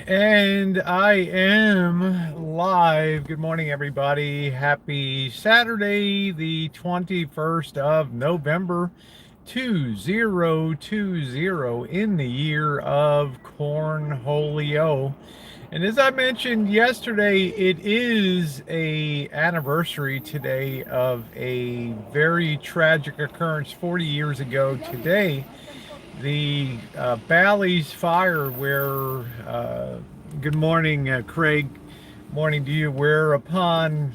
And I am live. Good morning, everybody. Happy Saturday, the 21st of November, 2020, in the year of Cornholio. And as I mentioned yesterday, it is a anniversary today of a very tragic occurrence 40 years ago today, the Bally's fire, where good morning, Craig. Morning to you. Whereupon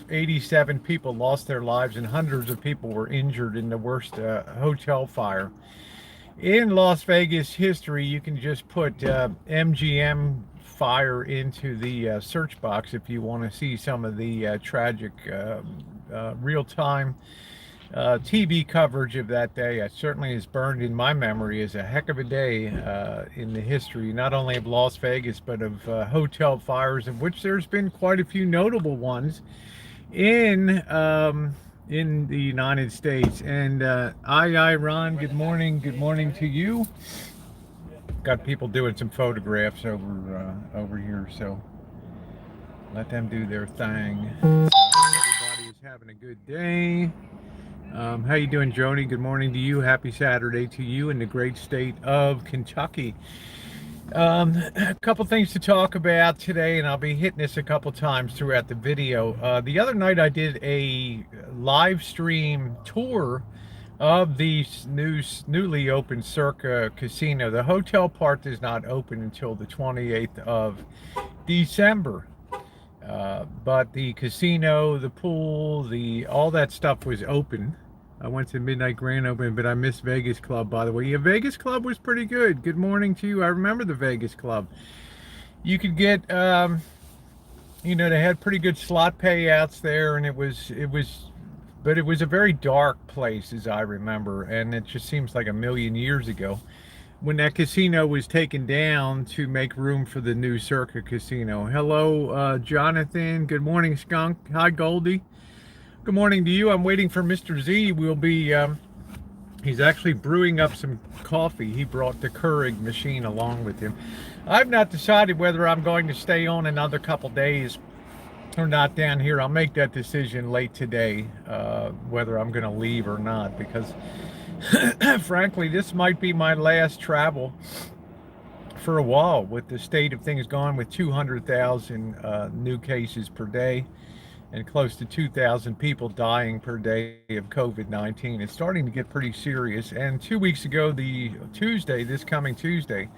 87 people lost their lives and hundreds of people were injured in the worst hotel fire in Las Vegas history. You can just put MGM fire into the search box if you want to see some of the tragic real time TV coverage of that day. It certainly is burned in my memory as a heck of a day in the history, not only of Las Vegas, but of hotel fires, of which there's been quite a few notable ones in the United States. And Ron, good morning. Good morning to you. Got people doing some photographs over here, so let them do their thing. So everybody is having a good day. How you doing, Joni? Good morning to you. Happy Saturday to you in the great state of Kentucky. A couple things to talk about today, and I'll be hitting this a couple times throughout the video. The other night I did a live stream tour of the newly opened Circa casino. The hotel part is not open until the 28th of December. But the casino, the pool, all that stuff was open. I went to Midnight Grand Opening, but I missed Vegas Club, by the way. Yeah, Vegas Club was pretty good. Good morning to you. I remember the Vegas Club. You could get, they had pretty good slot payouts there, and but it was a very dark place, as I remember, and it just seems like a million years ago when that casino was taken down to make room for the new Circa casino. Hello, Jonathan. Good morning, Skunk. Hi, Goldie. Good morning to you. I'm waiting for Mr. Z. He's actually brewing up some coffee. He brought the Keurig machine along with him. I've not decided whether I'm going to stay on another couple days or not down here. I'll make that decision late today, whether I'm going to leave or not, because frankly, this might be my last travel for a while with the state of things going, with 200,000 new cases per day and close to 2,000 people dying per day of COVID-19. It's starting to get pretty serious. And 2 weeks ago, this coming Tuesday,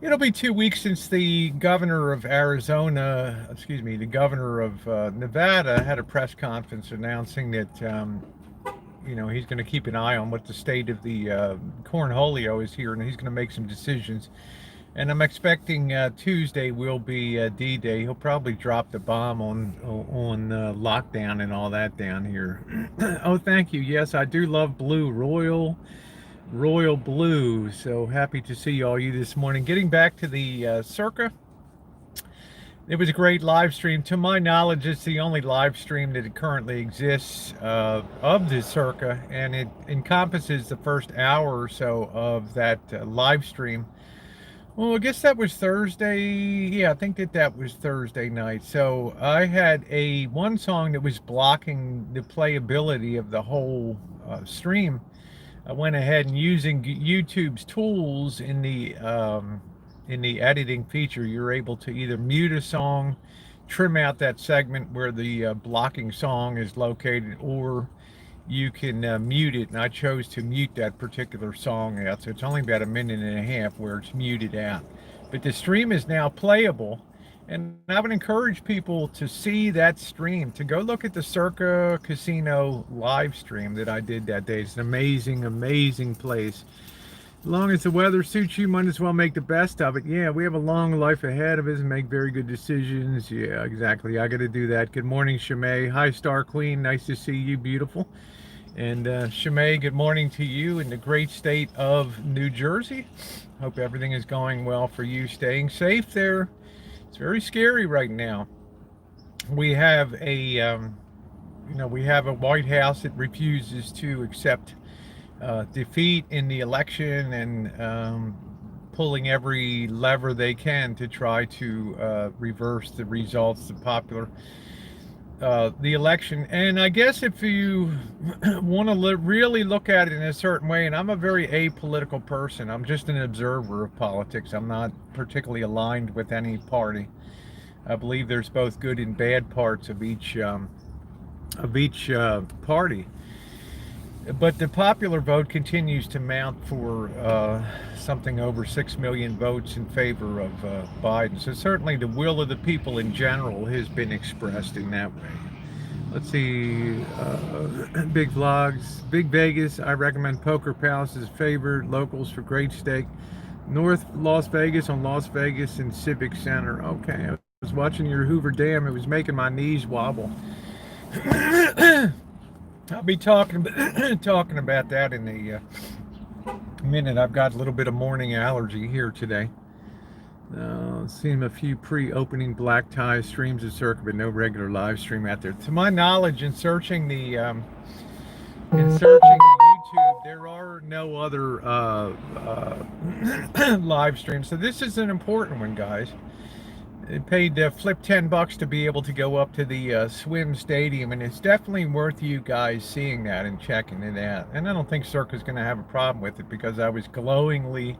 it'll be 2 weeks since the governor of the governor of Nevada had a press conference announcing that he's going to keep an eye on what the state of the cornholio is here, and he's going to make some decisions. And I'm expecting Tuesday will be D-Day. He'll probably drop the bomb on lockdown and all that down here. Oh, thank you. Yes, I do love blue, royal blue. So happy to see all you this morning. Getting back to the Circa. It was a great live stream. To my knowledge, it's the only live stream that currently exists of the Circa, and it encompasses the first hour or so of that live stream. Well, I guess that was Thursday. Yeah, I think that was Thursday night. So I had one song that was blocking the playability of the whole stream. I went ahead and, using YouTube's tools in the editing feature, you're able to either mute a song, trim out that segment where the blocking song is located, or you can mute it, and I chose to mute that particular song out, so it's only about a minute and a half where it's muted out. But the stream is now playable, and I would encourage people to see that stream, to go look at the Circa Casino live stream that I did that day. It's an amazing, amazing place. As long as the weather suits you, might as well make the best of it. Yeah, we have a long life ahead of us and make very good decisions. Yeah, exactly. I got to do that. Good morning, Shimei. Hi, Star Queen. Nice to see you, beautiful. And Shimei, good morning to you in the great state of New Jersey. Hope everything is going well for you, staying safe there. It's very scary right now. We have a White House that refuses to accept defeat in the election and pulling every lever they can to try to reverse the results, the election. And I guess if you want to really look at it in a certain way, and I'm a very apolitical person, I'm just an observer of politics. I'm not particularly aligned with any party. I believe there's both good and bad parts of each party. But the popular vote continues to mount for something over 6 million votes in favor of Biden. So certainly the will of the people in general has been expressed in that way. Let's see, big vlogs, Big Vegas. I recommend Poker Palace is favored. Locals for great steak. North Las Vegas on Las Vegas and Civic Center. Okay, I was watching your Hoover Dam. It was making my knees wobble. I'll be talking about that in a minute. I've got a little bit of morning allergy here today. Seen a few pre-opening black tie streams of Circa, but no regular live stream out there. To my knowledge, in searching the YouTube, there are no other live streams. So this is an important one, guys. It paid flip $10 to be able to go up to the swim stadium, and it's definitely worth you guys seeing that and checking it out. And I don't think Circa's going to have a problem with it, because I was glowingly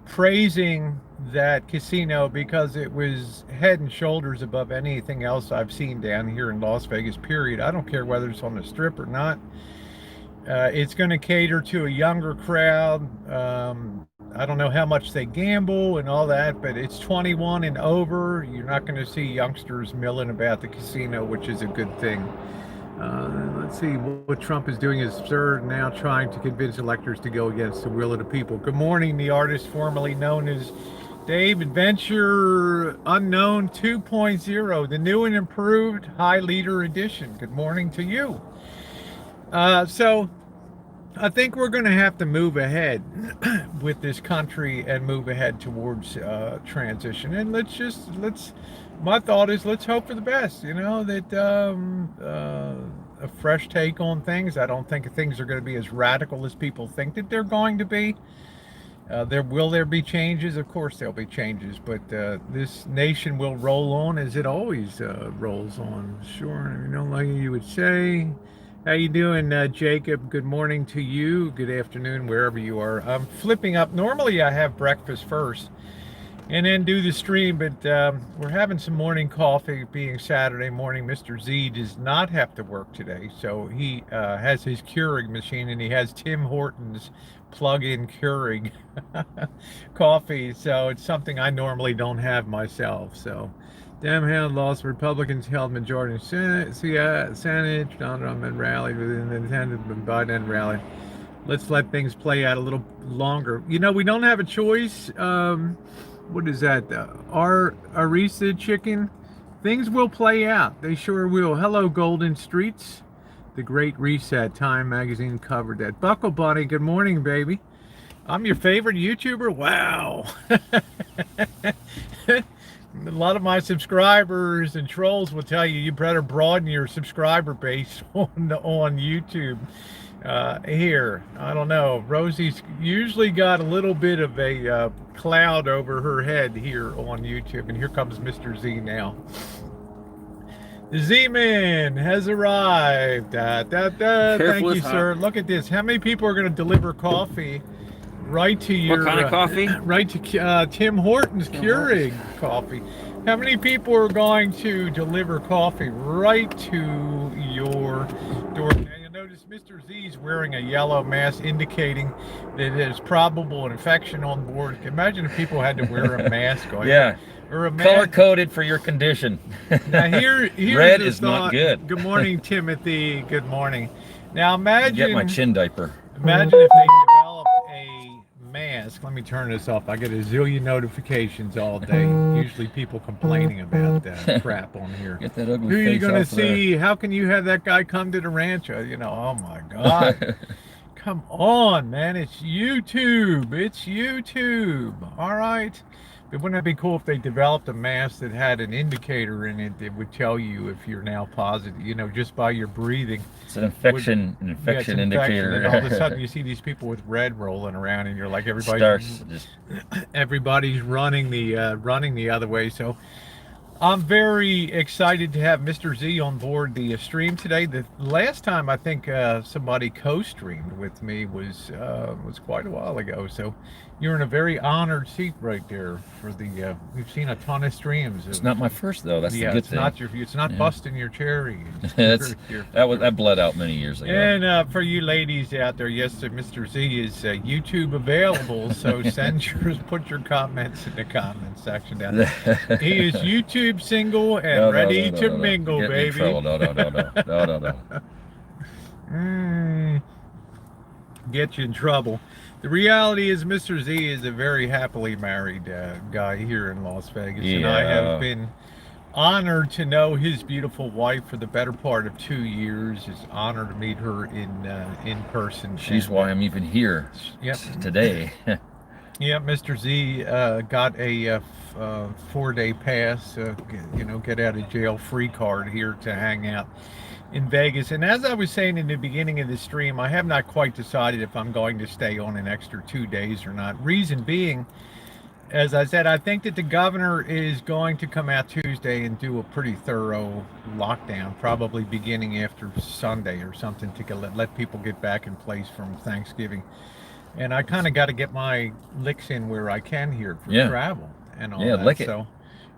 praising that casino because it was head and shoulders above anything else I've seen down here in Las Vegas, period. I don't care whether it's on the Strip or not. It's going to cater to a younger crowd. I don't know how much they gamble and all that, but it's 21 and over. You're not going to see youngsters milling about the casino, which is a good thing. Let's see, what Trump is doing is absurd, now trying to convince electors to go against the will of the people. Good morning, the artist formerly known as Dave Adventure Unknown 2.0, the new and improved High Leader Edition. Good morning to you. So I think we're going to have to move ahead with this country and move ahead towards transition. And my thought is, let's hope for the best, that a fresh take on things. I don't think things are going to be as radical as people think that they're going to be. Will there be changes? Of course there'll be changes, but this nation will roll on as it always rolls on. Sure, you don't like it, you would say. How you doing, Jacob? Good morning to you. Good afternoon, wherever you are. I'm flipping up. Normally I have breakfast first and then do the stream, but we're having some morning coffee, being Saturday morning. Mr. Z does not have to work today, so he has his Keurig machine, and he has Tim Hortons plug-in Keurig coffee, so it's something I normally don't have myself. So Demhand lost. Republicans held majority in Senate. Donald Trump rallied within the intended Biden rallied. Let's let things play out a little longer. We don't have a choice. What is that? Arisa chicken? Things will play out. They sure will. Hello, Golden Streets. The Great Reset. Time magazine covered that. Buckle Bunny, good morning, baby. I'm your favorite YouTuber? Wow. A lot of my subscribers and trolls will tell you better broaden your subscriber base on YouTube. Here, I don't know. Rosie's usually got a little bit of a cloud over her head here on YouTube, and here comes Mr. Z now. The Z-Man has arrived. Thank you, sir. Look at this. How many people are going to deliver coffee right to your... What kind of coffee? Right to Tim Hortons Keurig coffee. How many people are going to deliver coffee right to your door? Now, you notice Mr. Z is wearing a yellow mask, indicating that there's probable infection on board. Imagine if people had to wear a mask on. Yeah. Or a color-coded for your condition. Now here's red is not good. Good morning, Timothy. Good morning. Now imagine... Get my chin diaper. Imagine if they developed a mask. Let me turn this off. I get a zillion notifications all day. Usually people complaining about that crap on here. Get that ugly Who are you face going to off see? there. How can you have that guy come to the ranch? Oh my God. Come on, man. It's YouTube. It's YouTube. All right. But wouldn't it be cool if they developed a mask that had an indicator in it that would tell you if you're now positive, you know, just by your breathing? It's an infection Yeah, it's infection infection, indicator. and all of a sudden you see these people with red rolling around, and you're like, Starts just everybody's running the other way. So I'm very excited to have Mr. Z on board the stream today. The last time I think somebody co-streamed with me was quite a while ago. So you're in a very honored seat right there for the. We've seen a ton of streams. It's not my first though. That's Yeah, the good it's thing. not your. It's not busting your cherry. That bled out many years ago. And for you ladies out there, yes, Mr. Z is YouTube available. So put your comments in the comment section down there. He is YouTube single and ready to mingle, Get baby. in trouble. No. Get you in trouble. The reality is Mr. Z is a very happily married guy here in Las Vegas, and I have been honored to know his beautiful wife for the better part of 2 years. It's an honor to meet her in person. She's why I'm even here today. Yeah, Mr. Z got a 4-day pass, get out of jail free card here to hang out in Vegas. And as I was saying in the beginning of the stream, I have not quite decided if I'm going to stay on an extra 2 days or not. Reason being, as I said, I think that the governor is going to come out Tuesday and do a pretty thorough lockdown, probably beginning after Sunday or something, to let people get back in place from Thanksgiving. And I kind of got to get my licks in where I can here for travel and all that. Lick it. So,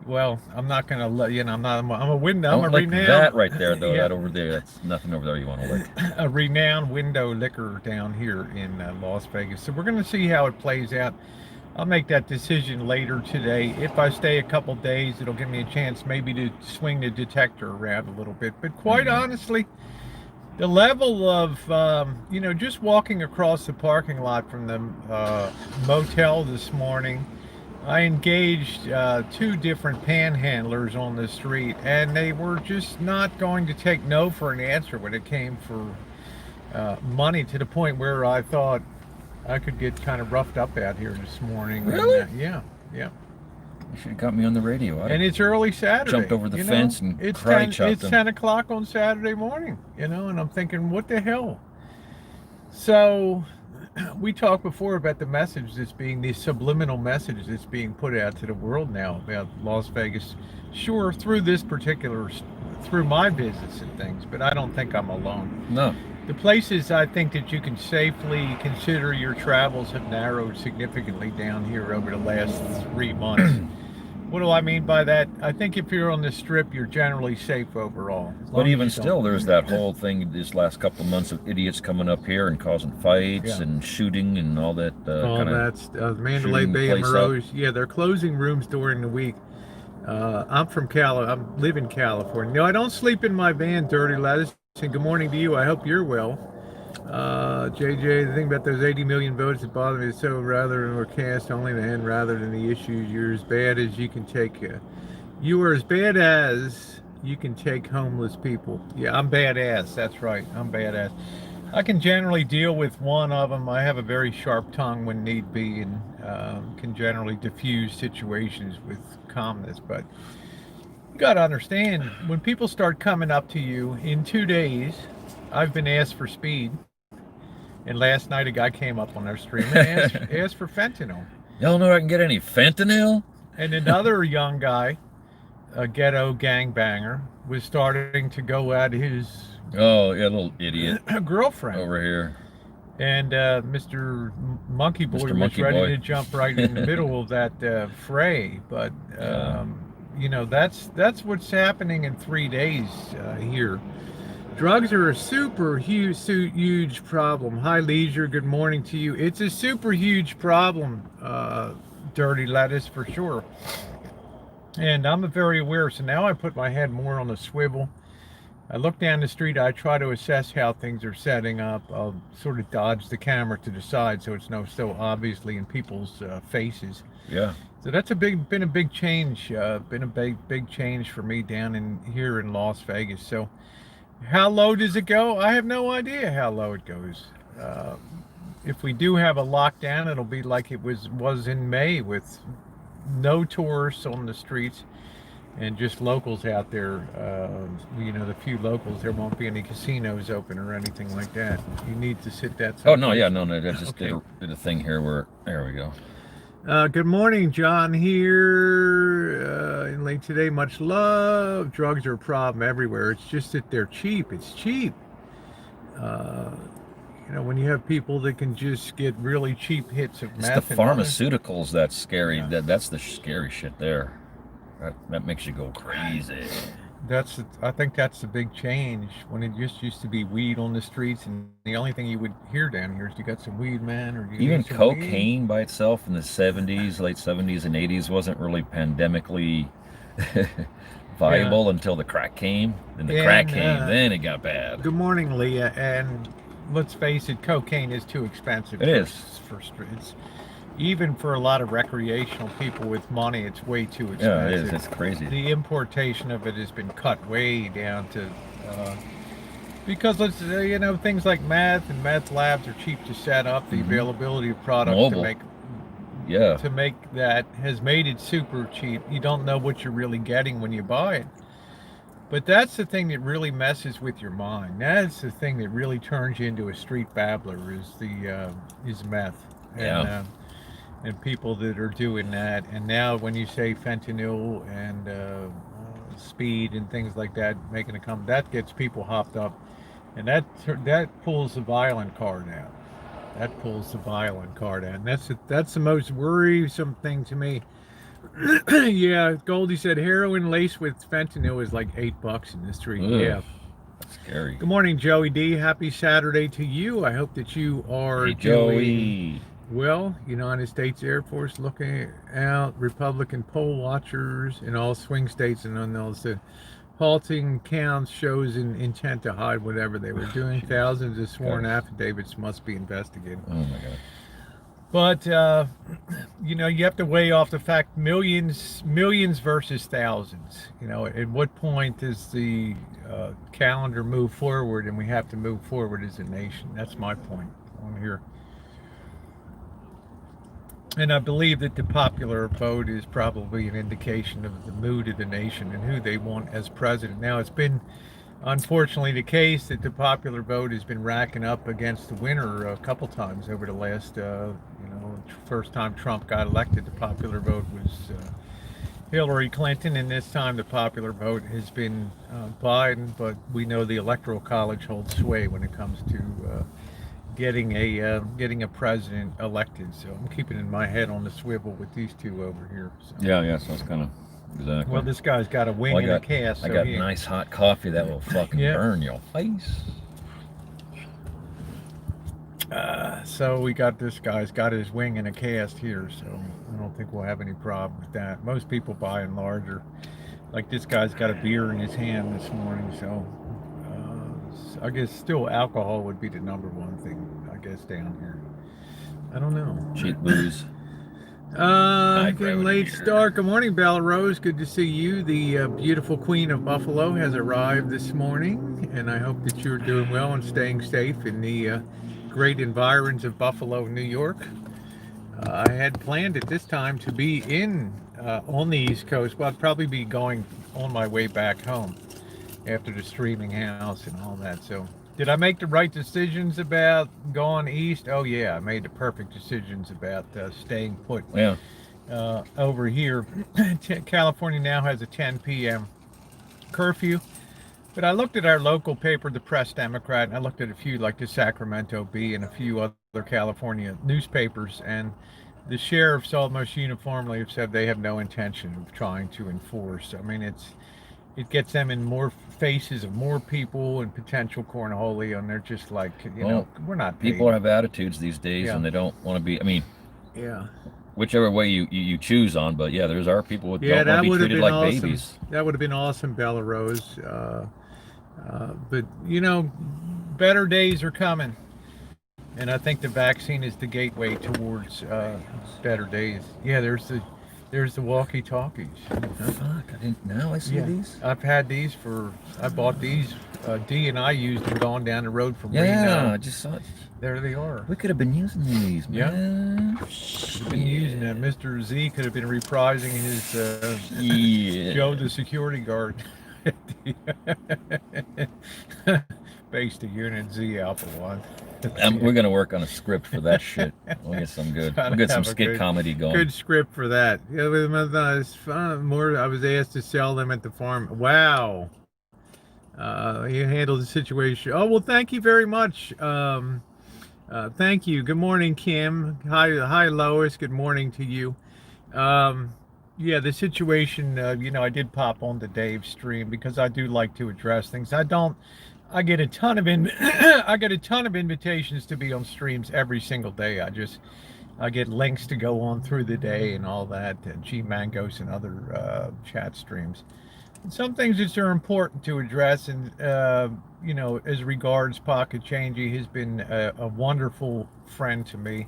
well, I'm not gonna let I'm a window. Don't I'm a lick renowned that right there though. That over there, that's nothing over there you want to lick. A renowned window licker down here in Las Vegas. So we're gonna see how it plays out. I'll make that decision later today. If I stay a couple days, it'll give me a chance maybe to swing the detector around a little bit. But quite honestly, the level of just walking across the parking lot from the motel this morning, I engaged 2 different panhandlers on the street, and they were just not going to take no for an answer when it came for money, to the point where I thought I could get kind of roughed up out here this morning. Really? And, yeah. You should have got me on the radio. And it's early Saturday. Jumped over the fence and karate chopped them. It's 10 o'clock on Saturday morning, and I'm thinking, what the hell? So we talked before about the message that's being, the subliminal message that's being put out to the world now about Las Vegas. Sure, through my visits and things, but I don't think I'm alone. No. The places I think that you can safely consider your travels have narrowed significantly down here over the last 3 months. What do I mean by that? I think if you're on the Strip, you're generally safe overall. But even still, there's that whole thing this last couple of months of idiots coming up here and causing fights and shooting and all that. That's Mandalay Bay and Moreau. Yeah, they're closing rooms during the week. I'm from I live in California. No, I don't sleep in my van, Dirty Lettuce. And good morning to you. I hope you're well. JJ, the thing about those 80 million votes that bother me is so rather than we're cast only the end rather than the issues. You're as bad as you can take. You are as bad as you can take homeless people. Yeah, I'm badass. That's right. I'm badass. I can generally deal with one of them. I have a very sharp tongue when need be, and can generally diffuse situations with calmness. But you got to understand, when people start coming up to you in 2 days, I've been asked for speed. And last night a guy came up on our stream and asked for fentanyl. Y'all know I can get any fentanyl? And another young guy, a ghetto gangbanger, was starting to go at his little idiot girlfriend over here. And Mr. Monkey Boy was ready to jump right in the middle of that fray. But that's what's happening in 3 days here. Drugs are a super huge problem. Hi, Leisure. Good morning to you. It's a super huge problem, Dirty Lettuce, for sure. And I'm very aware. So now I put my head more on the swivel. I look down the street. I try to assess how things are setting up. I'll sort of dodge the camera to the side so it's not so obviously in people's faces. Yeah. So that's been a big change. Been a big change for me down here in Las Vegas. So. How low does it go? I have no idea how low it goes. If we do have a lockdown, it'll be like it was in May with no tourists on the streets, and just locals out there. The few locals. There won't be any casinos open or anything like that. You need to sit that. Oh no, yeah, no, I just Okay. did a thing here where there we go. Good morning, John here. In late today, much love. Drugs are a problem everywhere. It's just that they're cheap. It's cheap. When you have people that can just get really cheap hits of It's meth. the pharmaceuticals that's scary. Yeah. That's the scary shit there. That makes you go crazy. I think that's the big change. When it just used to be weed on the streets, and the only thing you would hear down here is you got some weed, man, or you even cocaine weed. by itself in the 70s, late 70s and 80s wasn't really pandemically viable until the crack came. Then the crack came, then it got bad. Good morning, Leah. And let's face it, cocaine is too expensive. It is for streets. Even for a lot of recreational people with money, it's way too expensive. Yeah, it is. It's crazy. The importation of it has been cut way down to because things like meth and meth labs are cheap to set up. The availability of products to make that has made it super cheap. You don't know what you're really getting when you buy it. But that's the thing that really messes with your mind. That's the thing that really turns you into a street babbler is meth. And people that are doing that. And now when you say fentanyl and speed and things like that, making a comment, that gets people hopped up. And that pulls the violent card out. That pulls the violent card out. And that's the most worrisome thing to me. Yeah, Goldie said heroin laced with fentanyl is like $8 in the street. Ugh, yeah. That's scary. Good morning, Joey D. Happy Saturday to you. I hope that you are doing well. United States Air Force looking out, Republican poll watchers in all swing states and on those halting counts shows an intent to hide whatever they were doing. Thousands of sworn affidavits must be investigated. Oh my God. But you have to weigh off the fact millions versus thousands. At what point does the calendar move forward, and we have to move forward as a nation? That's my point on here. And I believe that the popular vote is probably an indication of the mood of the nation and who they want as president. Now, it's been unfortunately the case that the popular vote has been racking up against the winner a couple times over the last, first time Trump got elected, the popular vote was Hillary Clinton, and this time the popular vote has been Biden, but we know the Electoral College holds sway when it comes to getting a president elected. So I'm keeping in my head on the swivel with these two over here. So. Yeah, so it's kind of exactly. Well, this guy's got a wing and a cast. I got nice hot coffee that will fucking burn your face. So we got this guy's got his wing and a cast here, so I don't think we'll have any problem with that. Most people by and large are like this guy's got a beer in his hand this morning, so I guess still alcohol would be the number one thing, I guess, down here. I don't know. Cheap booze. Getting late start. Good morning, Bella Rose. Good to see you. The beautiful Queen of Buffalo has arrived this morning, and I hope that you're doing well and staying safe in the great environs of Buffalo, New York. I had planned at this time to be on the East Coast. Well, I'd probably be going on my way back home after the streaming house and all that. So did I make the right decisions about going east? Oh yeah, I made the perfect decisions about staying put over here. California now has a 10 p.m. curfew, but I looked at our local paper, the Press Democrat, and I looked at a few like the Sacramento Bee and a few other California newspapers, and the sheriffs almost uniformly have said they have no intention of trying to enforce. I mean, it gets them in more faces of more people and potential cornholio, and they're just like, we're not paid. People have attitudes these days, and they don't want to be, whichever way you choose on, but there's our people who don't want to be treated like awesome. Babies. That would have been awesome, Bella Rose. But, better days are coming. And I think the vaccine is the gateway towards better days. Yeah, there's There's the walkie-talkies. Fuck, now I see these. I've had these I bought these. D and I used them going down the road from Reno. Reno. I just saw it. There they are. We could have been using these, man. Yeah. Could have been using them. Mr. Z could have been reprising his Joe the security guard. Based a Unit Z Alpha 1. We're gonna work on a script for that shit. We'll get some good. We'll get some skit comedy going. Good script for that. Yeah, it was fun. More. I was asked to sell them at the farm. Wow. You handled the situation. Oh well, thank you very much. Thank you. Good morning, Kim. Hi, Lois. Good morning to you. Yeah, the situation. I did pop on the Dave's stream because I do like to address things. I get a ton of invitations to be on streams every single day. I get links to go on through the day and all that, G Mangos and other chat streams. And some things that are important to address, and as regards Pocket Changey, has been a wonderful friend to me,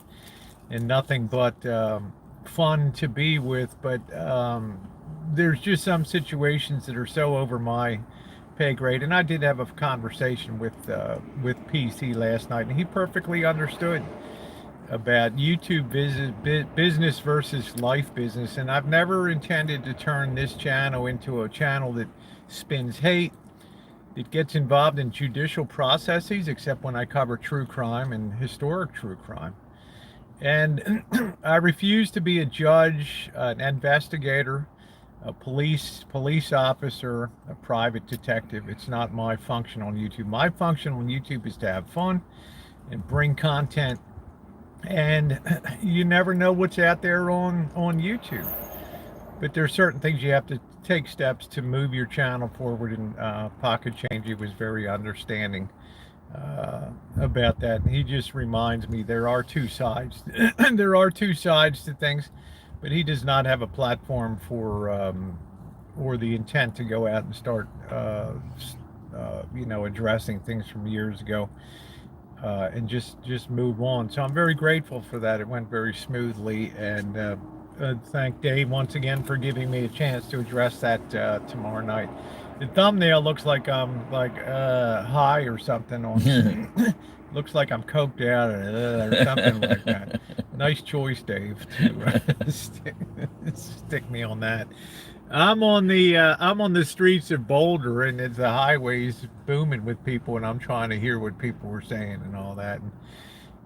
and nothing but fun to be with. But there's just some situations that are so over my pay grade, and I did have a conversation with PC last night, and he perfectly understood about YouTube business versus life business. And I've never intended to turn this channel into a channel that spins hate, that gets involved in judicial processes, except when I cover true crime and historic true crime. And I refuse to be a judge, an investigator, a police officer, a private detective. It's not my function on YouTube. My function on YouTube is to have fun and bring content. And you never know what's out there on YouTube. But there are certain things you have to take steps to move your channel forward. And Pocket Changey was very understanding about that. And he just reminds me there are two sides. There are two sides to things. But he does not have a platform for or the intent to go out and start addressing things from years ago. And just move on. So I'm very grateful for that. It went very smoothly, and thank Dave once again for giving me a chance to address that tomorrow night. The thumbnail looks like I'm high or something on. Looks like I'm coked out or something like that. Nice choice, Dave, to stick me on that. I'm on the streets of Boulder, and the highway's booming with people, and I'm trying to hear what people were saying and all that. And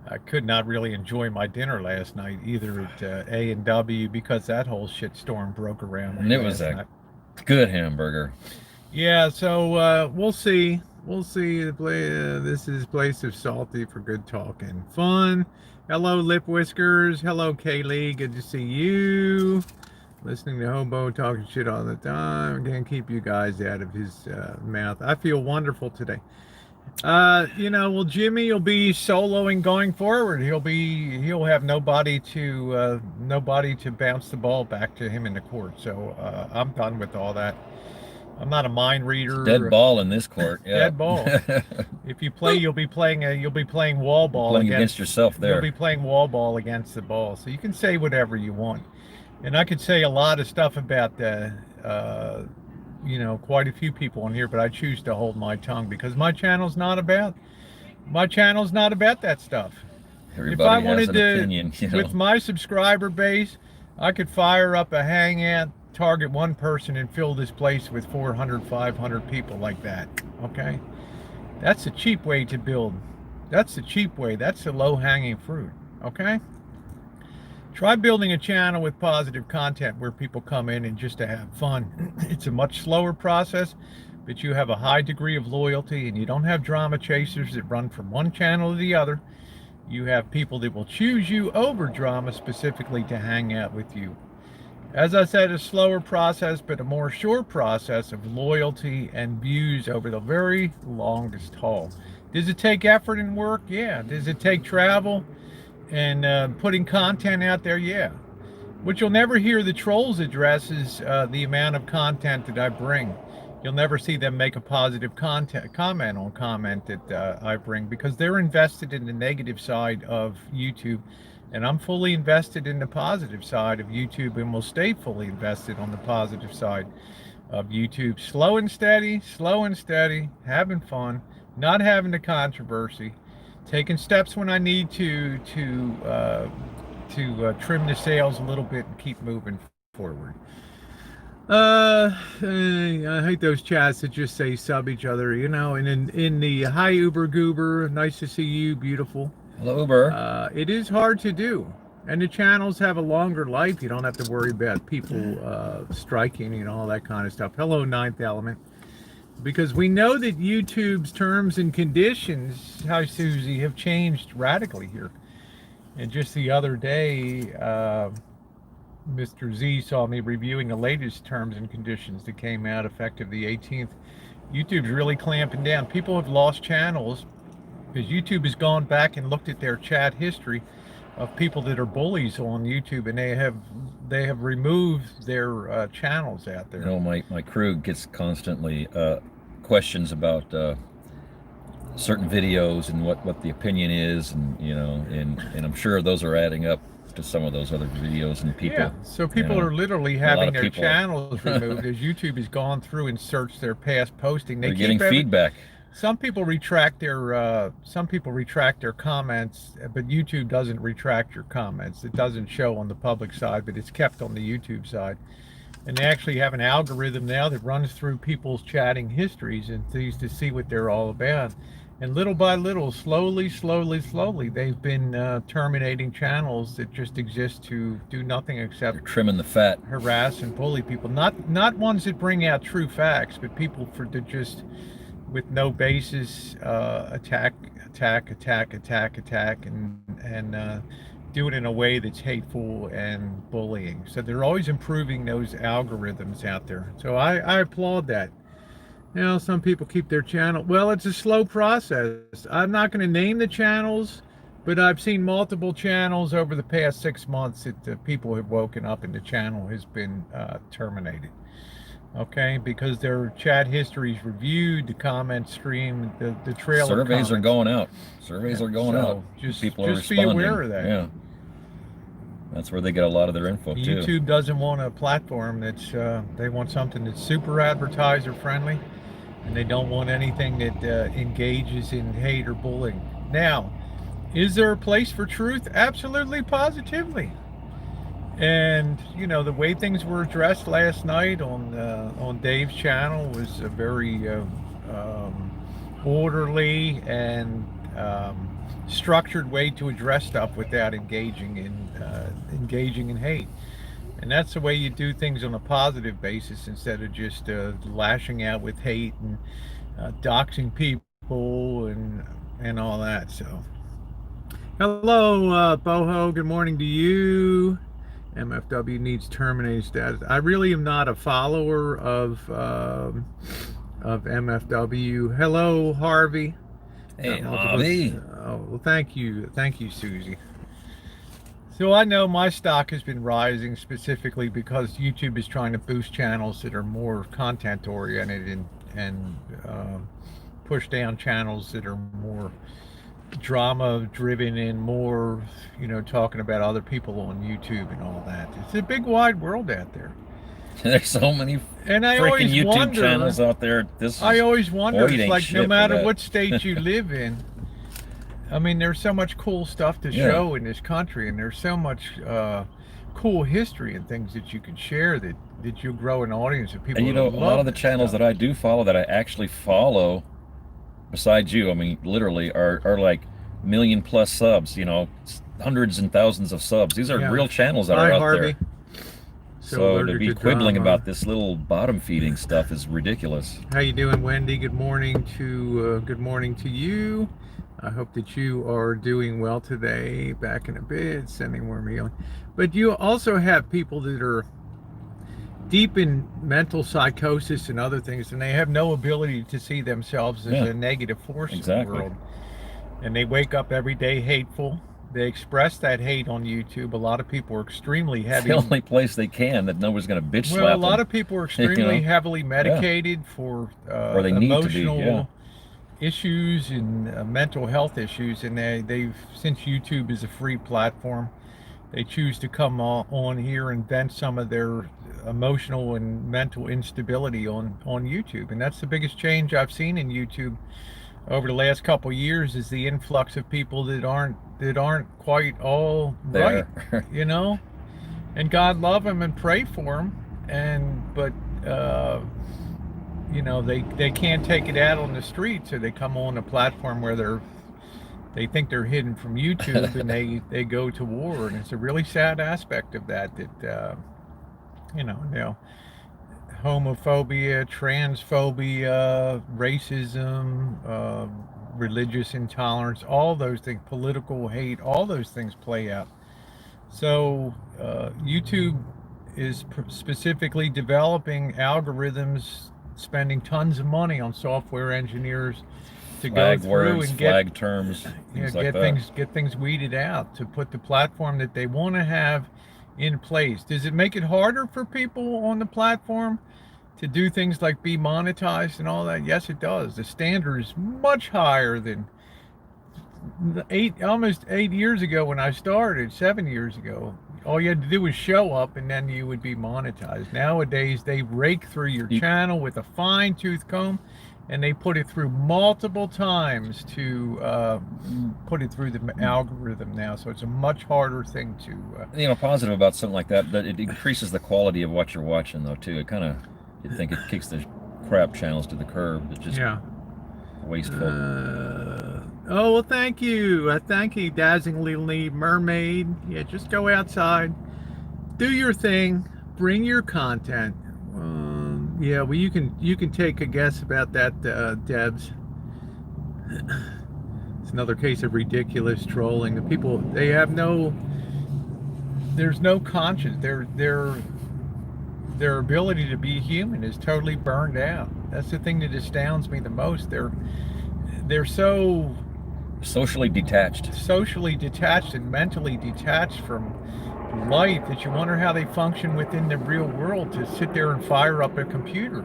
I could not really enjoy my dinner last night either at A&W because that whole shitstorm broke around. And it was a good hamburger. Yeah, so we'll see. We'll see. This is Place of Salty for good talk and fun. Hello, Lip Whiskers. Hello, Kaylee. Good to see you. Listening to Hobo talking shit all the time. Can't keep you guys out of his mouth. I feel wonderful today. Well, Jimmy will be soloing going forward. He'll have nobody to bounce the ball back to him in the court. So I'm done with all that. I'm not a mind reader. Dead ball in this court. Yeah. Dead ball. If you play, you'll be playing wall ball. Playing against yourself there. You'll be playing wall ball against the ball. So you can say whatever you want. And I could say a lot of stuff about quite a few people on here, but I choose to hold my tongue because my channel's not about that stuff. Everybody if I wanted has an opinion, with my subscriber base, I could fire up a hangout, target one person, and fill this place with 400, 500 people like that. Okay, that's a cheap way to build. That's the cheap way. That's the low-hanging fruit. Okay. Try building a channel with positive content where people come in and just to have fun. It's a much slower process, but you have a high degree of loyalty, and you don't have drama chasers that run from one channel to the other. You have people that will choose you over drama specifically to hang out with you. As I said, a slower process, but a more sure process of loyalty and views over the very longest haul. Does it take effort and work? Yeah. Does it take travel and putting content out there? Yeah. What you'll never hear the trolls address is the amount of content that I bring. You'll never see them make a positive comment on comment that I bring, because they're invested in the negative side of YouTube And I'm fully invested in the positive side of YouTube, and will stay fully invested on the positive side of YouTube. Slow and steady, having fun, not having the controversy, taking steps when I need to trim the sails a little bit and keep moving forward. I hate those chats that just say sub each other, you know. And in the hi Uber Goober, nice to see you, beautiful. Hello, Uber. It is hard to do, and the channels have a longer life. You don't have to worry about people striking and all that kind of stuff. Hello, Ninth Element. Because we know that YouTube's terms and conditions, hi Susie, have changed radically here. And just the other day, Mr. Z saw me reviewing the latest terms and conditions that came out effective the 18th. YouTube's really clamping down. People have lost channels because YouTube has gone back and looked at their chat history of people that are bullies on YouTube, and they have removed their channels out there. You know, my crew gets constantly questions about certain videos and what the opinion is, and you know, and I'm sure those are adding up to some of those other videos and people. Yeah, so people are literally having their channels removed as YouTube has gone through and searched their past posting. They're getting feedback. Some people retract their comments, but YouTube doesn't retract your comments. It doesn't show on the public side, but it's kept on the YouTube side. And they actually have an algorithm now that runs through people's chatting histories and things to see what they're all about. And little by little, slowly, they've been terminating channels that just exist to do nothing except trimming the fat, harass and bully people. Not ones that bring out true facts, but people to just, with no basis, attack, and do it in a way that's hateful and bullying. So they're always improving those algorithms out there. So I applaud that. You know, some people keep their channel. Well, it's a slow process. I'm not going to name the channels, but I've seen multiple channels over the past 6 months that people have woken up and the channel has been terminated. Okay, because their chat history is reviewed, the comment stream, the trailer. Surveys are going out. Surveys are going out. People are responding. Be aware of that. Yeah. That's where they get a lot of their info too. YouTube doesn't want a platform that's, they want something that's super advertiser friendly, and they don't want anything that engages in hate or bullying. Now, is there a place for truth? Absolutely, positively. And you know, the way things were addressed last night on Dave's channel was a very orderly and structured way to address stuff without engaging in hate. And that's the way you do things on a positive basis, instead of just lashing out with hate and doxing people and all that. So hello, Boho, good morning to you. MFW needs terminated status. I really am not a follower of MFW. Hello, Harvey. Hey, Harvey. Oh, well, thank you, Susie. So I know my stock has been rising specifically because YouTube is trying to boost channels that are more content oriented and push down channels that are more drama driven and more, you know, talking about other people on YouTube and all that. It's a big wide world out there. There's so many freaking YouTube channels out there. I always wonder, it's like no matter what state you live in, I mean, there's so much cool stuff to show in this country, and there's so much cool history and things that you can share that you'll grow an audience of people. And you know, a lot of the channels that I do follow, that I actually follow, besides you, I mean, literally are like 1 million+ subs, you know, hundreds and thousands of subs. These are real channels that are out Harvey. there. So to be quibbling about this little bottom feeding stuff is ridiculous. How you doing, Wendy? Good morning to you. I hope that you are doing well today. Back in a bit, sending more meal. But you also have people that are deep in mental psychosis and other things, and they have no ability to see themselves as a negative force in the world. And they wake up every day hateful. They express that hate on YouTube. A lot of people are extremely heavy. It's the only place they can that nobody's going to bitch slap them. A lot of people are extremely heavily medicated for or they need to be, issues and mental health issues, and they've, since YouTube is a free platform, they choose to come on here and vent some of their emotional and mental instability on YouTube. And that's the biggest change I've seen in YouTube over the last couple of years, is the influx of people that aren't quite all right, you know. And God love them and pray for them, but you know, they can't take it out on the street, so they come on a platform where they think they're hidden from YouTube, and they go to war. And it's a really sad aspect of that you know, homophobia, transphobia, racism, religious intolerance, all those things, political hate, all those things play out. So YouTube is specifically developing algorithms, spending tons of money on software engineers to flag go through words, and flag terms, get like that. get things weeded out to put the platform that they want to have in place. Does it make it harder for people on the platform to do things like be monetized and all that? Yes, it does. The standard is much higher than almost 8 years ago when I started, 7 years ago. All you had to do was show up, and then you would be monetized. Nowadays, they rake through your channel with a fine-tooth comb, and they put it through multiple times to put it through the algorithm now. So it's a much harder thing to. You know, positive about something like that, it increases the quality of what you're watching, though, too. It kind of, you think it kicks the crap channels to the curb. It's just wasteful. Oh, well, thank you. Thank you, Dazzlingly Mermaid. Yeah, just go outside, do your thing, bring your content. Yeah, well, you can take a guess about that, Debs. It's another case of ridiculous trolling. The people, they have there's no conscience. Their ability to be human is totally burned out. That's the thing that astounds me the most. They're so socially detached and mentally detached from life that you wonder how they function within the real world, to sit there and fire up a computer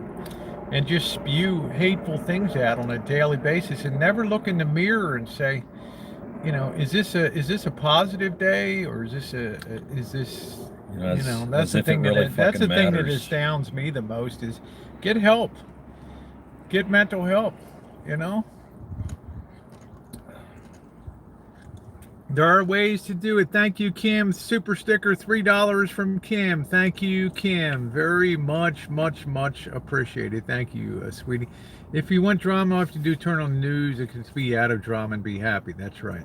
and just spew hateful things out on a daily basis and never look in the mirror and say, you know, is this a positive day, or is this you know, that's the thing that astounds me the most, is get help, get mental help, you know. There are ways to do it. Thank you, Kim. Super sticker, $3 from Kim. Thank you, Kim. Very much appreciated. Thank you, sweetie. If you want drama, all you have to do turn on the news. It can be out of drama and be happy. That's right.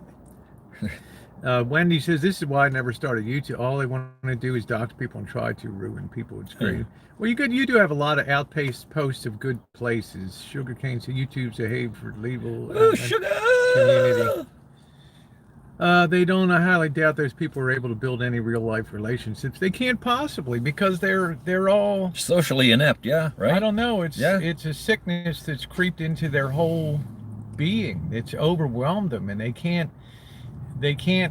Wendy says, this is why I never started YouTube. All I want to do is dox people and try to ruin people. It's great. Well, you do have a lot of outpaced posts of good places. Sugarcane says, YouTube's a haven for legal community. They don't. I highly doubt those people are able to build any real life relationships. They can't possibly, because they're all socially inept. Yeah, right. I don't know. It's a sickness that's creeped into their whole being. It's overwhelmed them, and they can't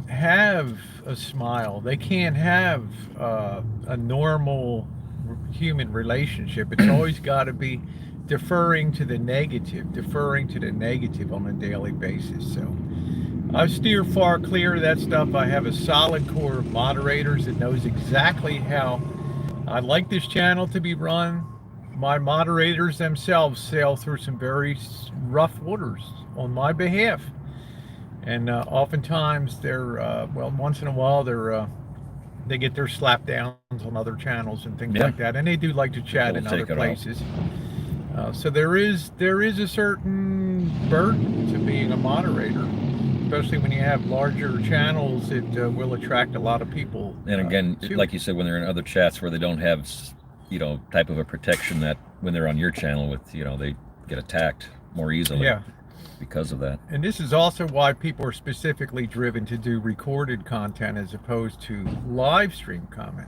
have a smile. They can't have a normal human relationship. It's always got to be deferring to the negative on a daily basis. So I steer far clear of that stuff. I have a solid core of moderators that knows exactly how I like this channel to be run. My moderators themselves sail through some very rough waters on my behalf. And oftentimes they're, well, once in a while they get their slap downs on other channels and things like that. And they do like to chat in other places. So there is a certain burden to being a moderator, especially when you have larger channels. It will attract a lot of people. And again, like you said, when they're in other chats where they don't have, you know, type of a protection that when they're on your channel with, you know, they get attacked more easily because of that. And this is also why people are specifically driven to do recorded content as opposed to live stream comment.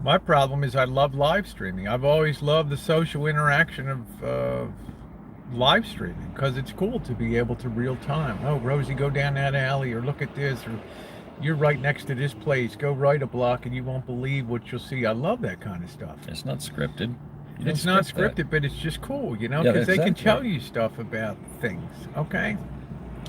My problem is I love live streaming. I've always loved the social interaction of live streaming, because it's cool to be able to real time. Oh, Rosie, go down that alley, or look at this, or you're right next to this place. Go right a block and you won't believe what you'll see. I love that kind of stuff. It's not scripted. You don't It's not script that. scripted, but it's just cool, you know, Yeah, because they can exactly. tell you stuff about things, okay?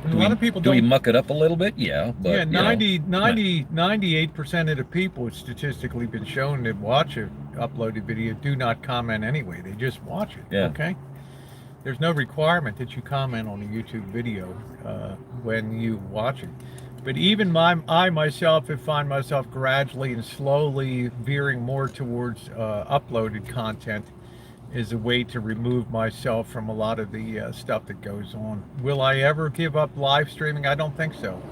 And a Do lot we of people do we don't. muck it up a little bit? Yeah, Yeah, but you know, nah. 98% of the people, it's statistically been shown that watch a uploaded video do not comment anyway. They just watch it, Yeah. okay? There's no requirement that you comment on a YouTube video when you watch it. But even I myself have find myself gradually and slowly veering more towards uploaded content as a way to remove myself from a lot of the stuff that goes on. Will I ever give up live streaming? I don't think so.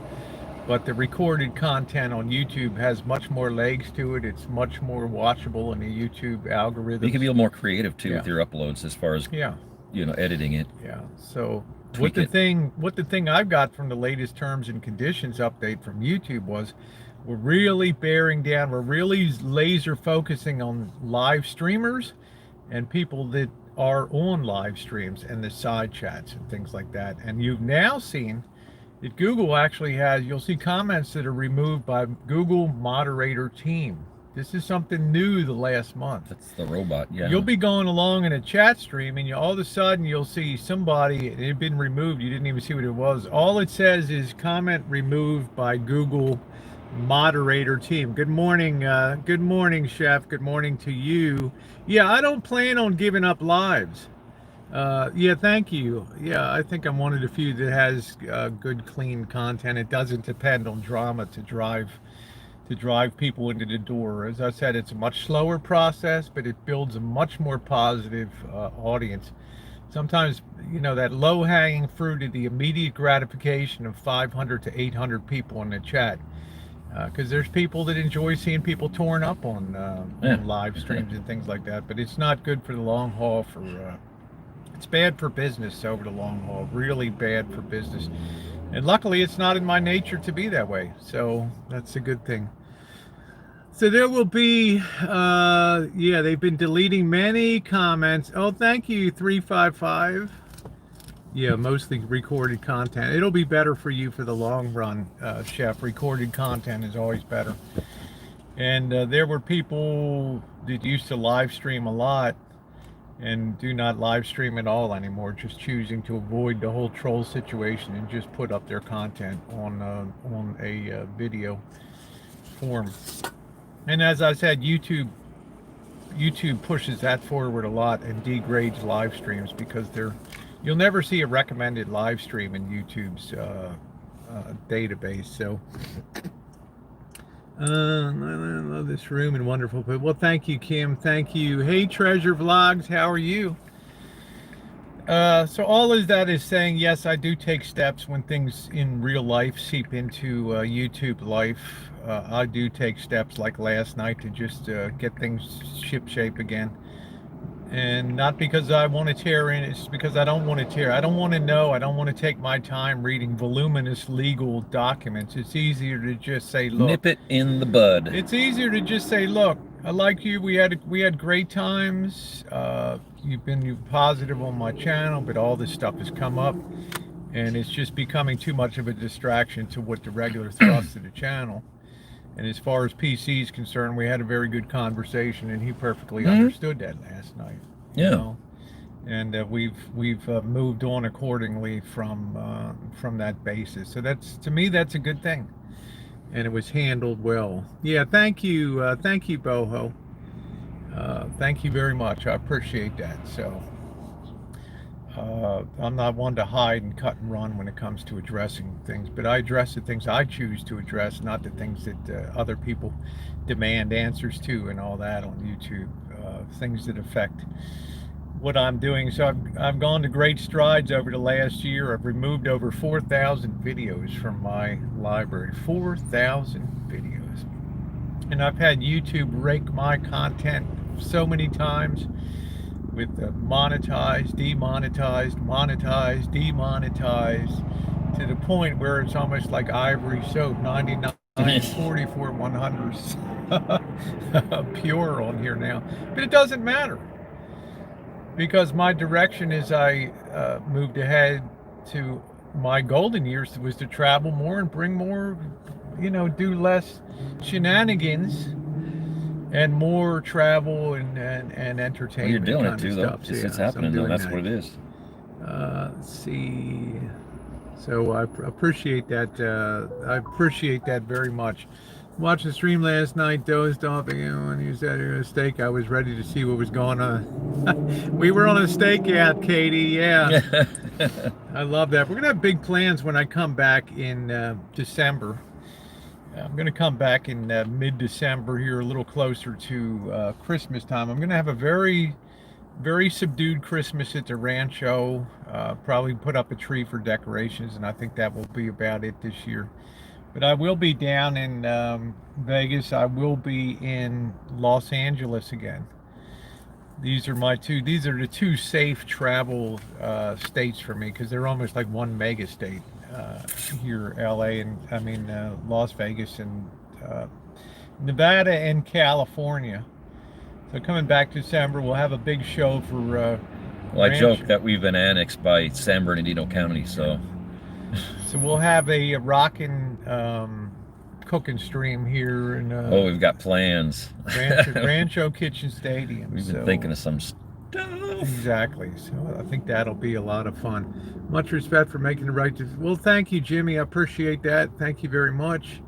But the recorded content on YouTube has much more legs to it. It's much more watchable in the YouTube You can be algorithms. a little more creative too Yeah, with your uploads as far as, yeah. you know, editing it, Yeah. So tweak it. what the thing I've got from the latest terms and conditions update from YouTube was we're really bearing down, we're really laser focusing on live streamers and people that are on live streams and the side chats and things like that. And you've now seen that Google actually has, you'll see comments that are removed by Google moderator team. This is something new the last month. That's the robot, yeah. You'll be going along in a chat stream and all of a sudden you'll see somebody, it had been removed, you didn't even see what it was. All it says is comment removed by Google moderator team. Good morning, Chef. Good morning to you. Yeah, I don't plan on giving up lives. Yeah, thank you. Yeah, I think I'm one of the few that has good, clean content. It doesn't depend on drama to drive people into the door. As I said, it's a much slower process, but it builds a much more positive audience. Sometimes, you know, that low-hanging fruit of the immediate gratification of 500 to 800 people in the chat, because there's people that enjoy seeing people torn up on live streams and things like that, but it's not good for the long haul. It's bad for business over the long haul, really bad for business. And luckily, it's not in my nature to be that way, so that's a good thing. So there will be, yeah, they've been deleting many comments. Oh, thank you, 355. Yeah, mostly recorded content. It'll be better for you for the long run, Chef. Recorded content is always better. And there were people that used to live stream a lot and do not live stream at all anymore, just choosing to avoid the whole troll situation and just put up their content on a video form. And as I said, YouTube pushes that forward a lot and degrades live streams because you'll never see a recommended live stream in YouTube's database. So I love this room and wonderful. Well, thank you, Kim. Thank you. Hey, Treasure Vlogs, how are you? So all of that is saying, yes, I do take steps when things in real life seep into YouTube life. I do take steps like last night to just get things ship-shape again. And not because I want to tear in, it's because I don't want to tear. I don't want to know. I don't want to take my time reading voluminous legal documents. It's easier to just say, look. Nip it in the bud. It's easier to just say, look, I like you. We had great times. You've been positive on my channel, but all this stuff has come up. And it's just becoming too much of a distraction to what the regular thrust of the channel. And as far as PC is concerned, we had a very good conversation, and he perfectly understood that last night. Yeah. You know? And we've moved on accordingly from that basis. So to me, that's a good thing, and it was handled well. Yeah, thank you, Boho. Thank you very much. I appreciate that. So I'm not one to hide and cut and run when it comes to addressing things, but I address the things I choose to address, not the things that other people demand answers to and all that on YouTube, things that affect what I'm doing. So I've gone to great strides over the last year. I've removed over 4,000 videos from my library, 4,000 videos. And I've had YouTube rake my content so many times with monetized, demonetized, monetized, demonetized, to the point where it's almost like ivory soap, 99, 44, 100s pure on here now. But it doesn't matter, because my direction as I moved ahead to my golden years was to travel more and bring more, you know, do less shenanigans and more travel and Well, you're entertainment doing it kind too, of though. stuff. So, It's so I'm happening, though. doing That's that. what it is. Let's see. So I appreciate that. I appreciate that very much. Watched the stream last night, dozed off again when you said it was a steak. I was ready to see what was going on. We were on a stakeout, Katie. Yeah, I love that. We're gonna have big plans when I come back in December. I'm gonna come back in mid-December here, a little closer to Christmas time. I'm gonna have a very subdued Christmas at the Rancho. Probably put up a tree for decorations, and I think that will be about it this year. But I will be down in Vegas. I will be in Los Angeles again. These are the two safe travel states for me because they're almost like one mega state here, LA, and I mean Las Vegas and Nevada and California. So coming back December, we'll have a big show for. Well, I joke that we've been annexed by San Bernardino County, so. So we'll have a rockin' cooking stream here in. Oh, we've got plans. Rancho Kitchen Stadium. We've been thinking of some stuff. Exactly. So I think that'll be a lot of fun. Much respect for making the right decision. Well, thank you, Jimmy. I appreciate that. Thank you very much.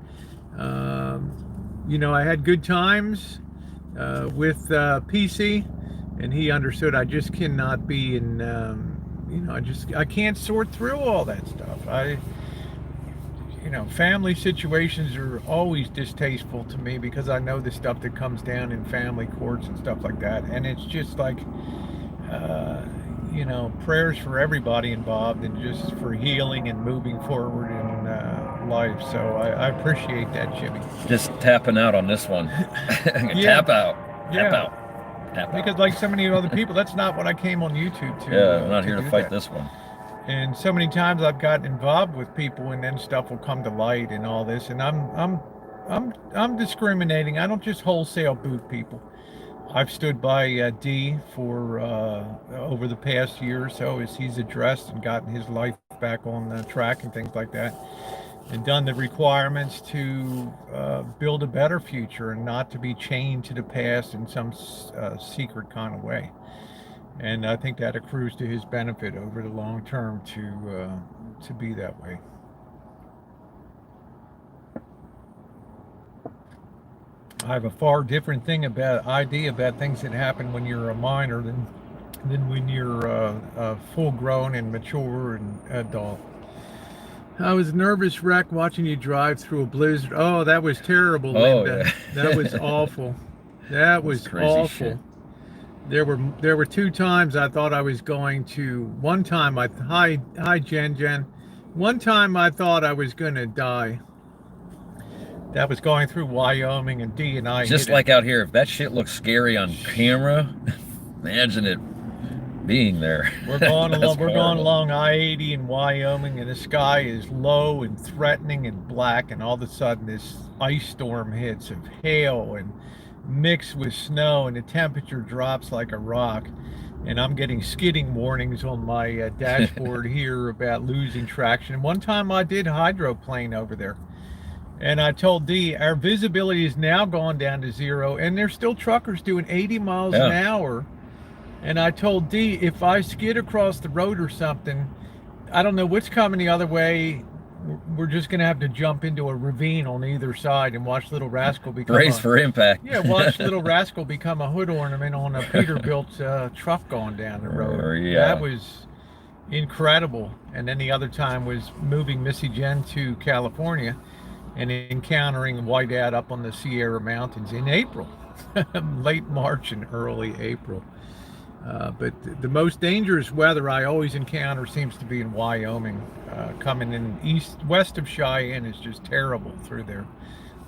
You know, I had good times with PC, and he understood I just cannot be in, you know, I can't sort through all that stuff. You know, family situations are always distasteful to me because I know the stuff that comes down in family courts and stuff like that, and it's just like, you know, prayers for everybody involved and just for healing and moving forward in life. So I appreciate that, Jimmy. Just tapping out on this one. Yeah. Tap out. Tap Yeah. out. Tap out. Because like so many other people, that's not what I came on YouTube to. Yeah, I'm not here to do fight that. this one. And so many times I've gotten involved with people, and then stuff will come to light and all this. And I'm discriminating. I don't just wholesale boot people. I've stood by D for over the past year or so as he's addressed and gotten his life back on the track and things like that, and done the requirements to build a better future and not to be chained to the past in some secret kind of way. And I think that accrues to his benefit over the long term to be that way. I have a far different idea about things that happen when you're a minor than when you're full grown and mature and adult. I was a nervous wreck watching you drive through a blizzard. Oh, that was terrible, Linda. Yeah. That was awful. That was awful. Shit. There were two times I thought I was going to. One time hi Jen. One time I thought I was going to die. That was going through Wyoming, and D and I. Just like out here, if that shit looks scary on camera, imagine it being there. We're going along I-80 in Wyoming, and the sky is low and threatening and black, and all of a sudden this ice storm hits of hail and mixed with snow, and the temperature drops like a rock, and I'm getting skidding warnings on my dashboard here about losing traction. One time I did hydroplane over there, and I told D our visibility is now gone down to 0, and there's still truckers doing 80 miles an hour. And I told D, if I skid across the road or something, I don't know what's coming the other way. We're just going to have to jump into a ravine on either side and watch Little Rascal become brace for impact. Yeah, watch Little Rascal become a hood ornament on a Peterbilt truck going down the road. Yeah. That was incredible. And then the other time was moving Missy Jen to California and encountering whiteout up on the Sierra Mountains in April, late March and early April. But the most dangerous weather I always encounter seems to be in Wyoming. Coming in west of Cheyenne is just terrible through there.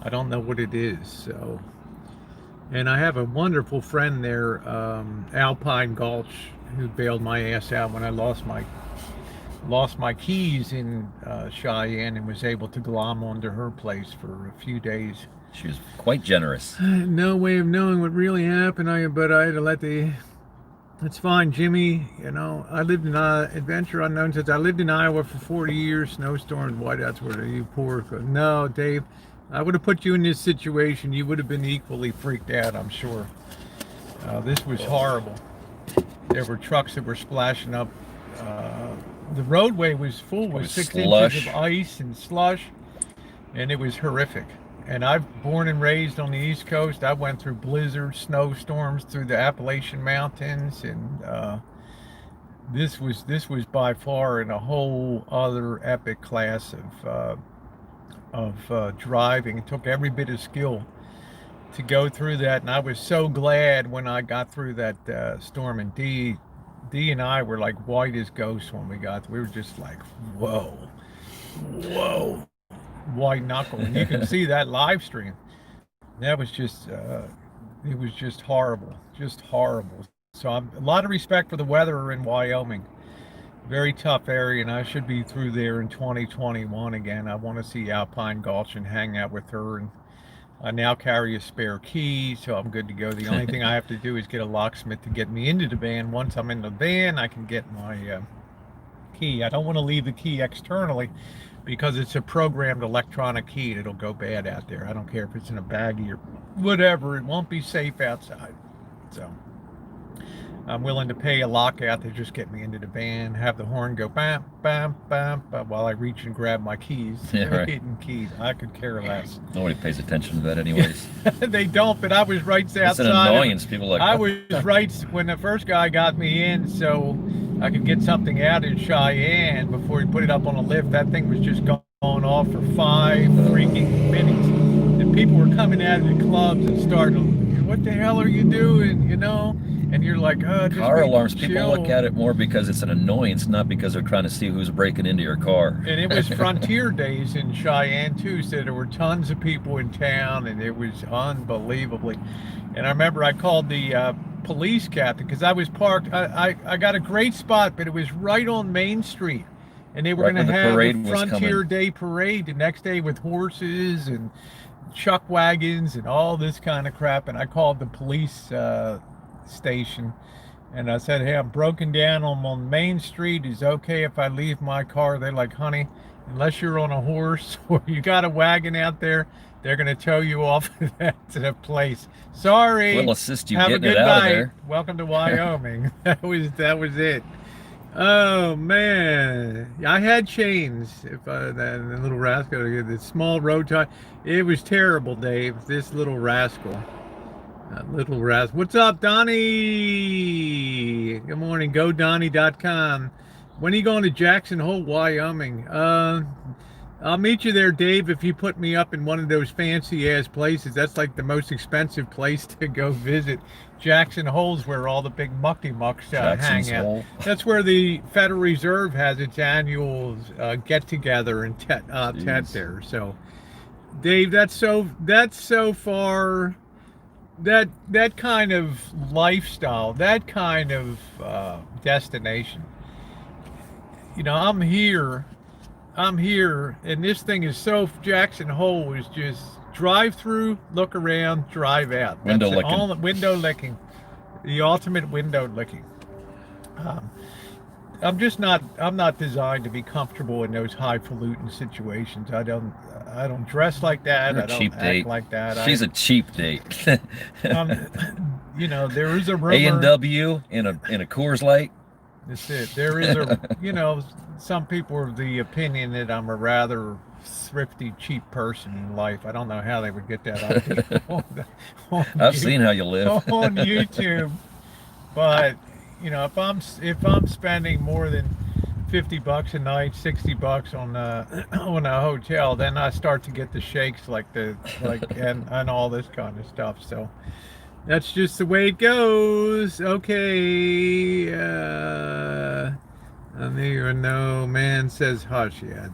I don't know what it is. So, and I have a wonderful friend there, Alpine Gulch, who bailed my ass out when I lost my keys in Cheyenne, and was able to glom onto her place for a few days. She was quite generous. No way of knowing what really happened. But I had to let the. It's fine, Jimmy. You know, I lived in Adventure Unknown since I lived in Iowa for 40 years. Snowstorms, whiteouts, were you poor? No, Dave. I would have put you in this situation. You would have been equally freaked out, I'm sure. This was horrible. There were trucks that were splashing up. The roadway was full with 6 inches of ice and slush, and it was horrific. And I've born and raised on the East Coast. I went through blizzards, snowstorms through the Appalachian Mountains, and this was by far in a whole other epic class of driving. It took every bit of skill to go through that, and I was so glad when I got through that storm. And Dee and I were like white as ghosts when we got. We were just like, whoa, white knuckle. And you can see that live stream. That was just, it was just horrible, So a lot of respect for the weather in Wyoming. Very tough area, and I should be through there in 2021 again. I want to see Alpine Gulch and hang out with her. And I now carry a spare key, so I'm good to go. The only thing I have to do is get a locksmith to get me into the van. Once I'm in the van, I can get my key. I don't want to leave the key externally because it's a programmed electronic key. It'll go bad out there. I don't care if it's in a baggie or whatever. It won't be safe outside. So I'm willing to pay a lockout to just get me into the van, have the horn go bam, bam, bam, bam while I reach and grab my keys. Yeah, right. Hidden keys. I could care less. Nobody pays attention to that anyways. They don't, but I was right outside. It's an annoyance. People like, I was right when the first guy got me in, so I could get something out in Cheyenne before he put it up on a lift. That thing was just going off for 5 freaking minutes. And people were coming out of the clubs and starting, what the hell are you doing, you know? And you're like, oh, just car alarms, chill. people look at it more because it's an annoyance, not because they're trying to see who's breaking into your car. And it was Frontier Days in Cheyenne too, so there were tons of people in town, and it was unbelievably. And I remember I called the police captain because I was parked. I got a great spot, but it was right on Main Street, and they were going to have a Frontier Day parade the next day with horses and chuck wagons and all this kind of crap. And I called the police station, and I said, hey, I'm broken down. I'm on Main Street. Is it okay if I leave my car? They're like, honey, unless you're on a horse or you got a wagon out there, they're going to tow you off to the place. Sorry. We'll assist you Have getting a good it out night. of there. Welcome to Wyoming. that was it. Oh man, I had chains. If the little rascal, the small road tie, it was terrible, Dave. This little rascal. What's up, Donnie? Good morning. GoDonnie.com. When are you going to Jackson Hole, Wyoming? I'll meet you there, Dave, if you put me up in one of those fancy ass places. That's like the most expensive place to go visit. Jackson Hole's where all the big mucky-mucks hang out. That's where the Federal Reserve has its annual get-together and tet there. So, Dave, that's so far. That kind of lifestyle, that kind of destination. You know, I'm here, and this thing is so. Jackson Hole is just drive through, look around, drive out. Window licking. All window licking, the ultimate window licking. I'm not designed to be comfortable in those highfalutin situations. I don't dress like that. I don't act like that. She's a cheap date. You know, there is a rumor. A&W in a Coors Light. That's it. There is a, you know, some people are of the opinion that I'm a rather thrifty, cheap person in life. I don't know how they would get that idea I've seen how you live on YouTube, but you know, if I'm spending more than $50 a night, $60 on a hotel, then I start to get the shakes and all this kind of stuff. So that's just the way it goes. Okay. No man says hush yet.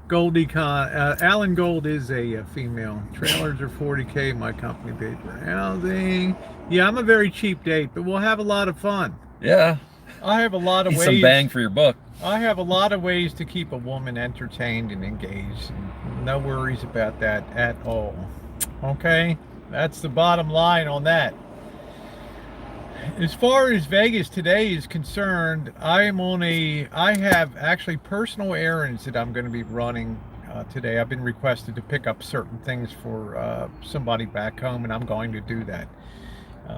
Goldie Alan Gold is a female. Trailers are $40K. My company paid for housing. Yeah, I'm a very cheap date, but we'll have a lot of fun. Yeah. I have a lot of ways. Some bang for your buck. I have a lot of ways to keep a woman entertained and engaged. And no worries about that at all. Okay? That's the bottom line on that. As far as Vegas today is concerned, I have actually personal errands that I'm going to be running today. I've been requested to pick up certain things for somebody back home, and I'm going to do that.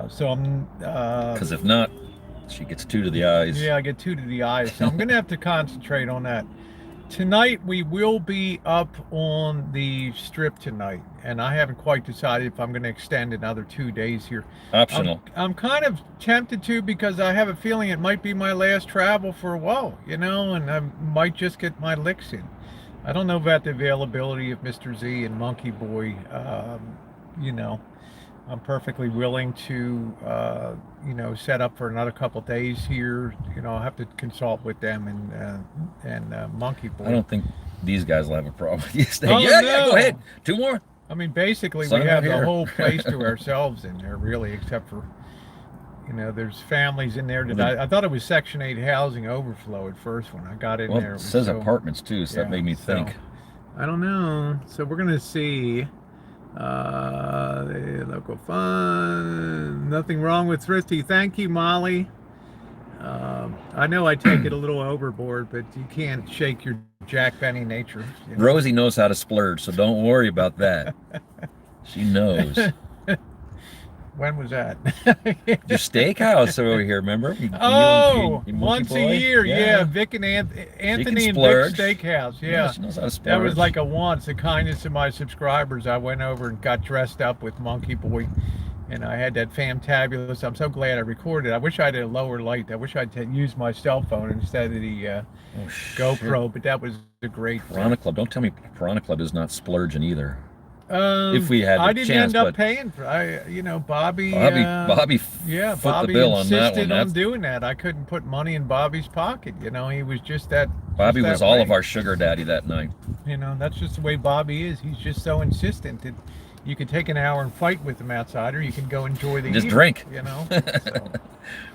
So I'm. Because if not, she gets 2 to the eyes. Yeah, I get 2 to the eyes. So I'm going to have to concentrate on that. Tonight we will be up on the strip tonight, and I haven't quite decided if I'm going to extend another 2 days here. Optional. I'm kind of tempted to, because I have a feeling it might be my last travel for a while, you know, and I might just get my licks in. I don't know about the availability of Mr. Z and Monkey Boy. You know, I'm perfectly willing to, you know, set up for another couple days here. You know, I'll have to consult with them and Monkey Boy. I don't think these guys will have a problem. You stay. Oh, yeah, no. go ahead. 2 more. I mean, basically, Sign we have out the here. whole place to ourselves in there, really, except for, you know, there's families in there that I thought it was Section 8 housing overflow at first when I got in there. It says apartments too, so that made me think. So, I don't know. So we're gonna see. The local fun. Nothing wrong with thrifty. Thank you, Molly. I know I take it a little overboard, but you can't shake your Jack Benny nature. You know? Rosie knows how to splurge, so don't worry about that. She knows. When was that? Your steakhouse over here, remember? Once a year, yeah. Vic and Anthony and Vic's Steakhouse, yeah. She knows how to splurge. That was like a once. The kindness of my subscribers, I went over and got dressed up with Monkey Boy, and I had that fantabulous. I'm so glad I recorded. I wish I had a lower light. I wish I'd used my cell phone instead of the GoPro, but that was a great Piranha Club. Don't tell me Piranha Club is not splurging either. If we had the I didn't chance, end up paying for. You know, Bobby foot Bobby the bill on that insisted one. on doing that. I couldn't put money in Bobby's pocket. You know, he was just that. Bobby just was that all way. of our sugar daddy that night. You know, that's just the way Bobby is. He's just so insistent that you can take an hour and fight with him outside, or you can go enjoy the Just evening, drink. You know.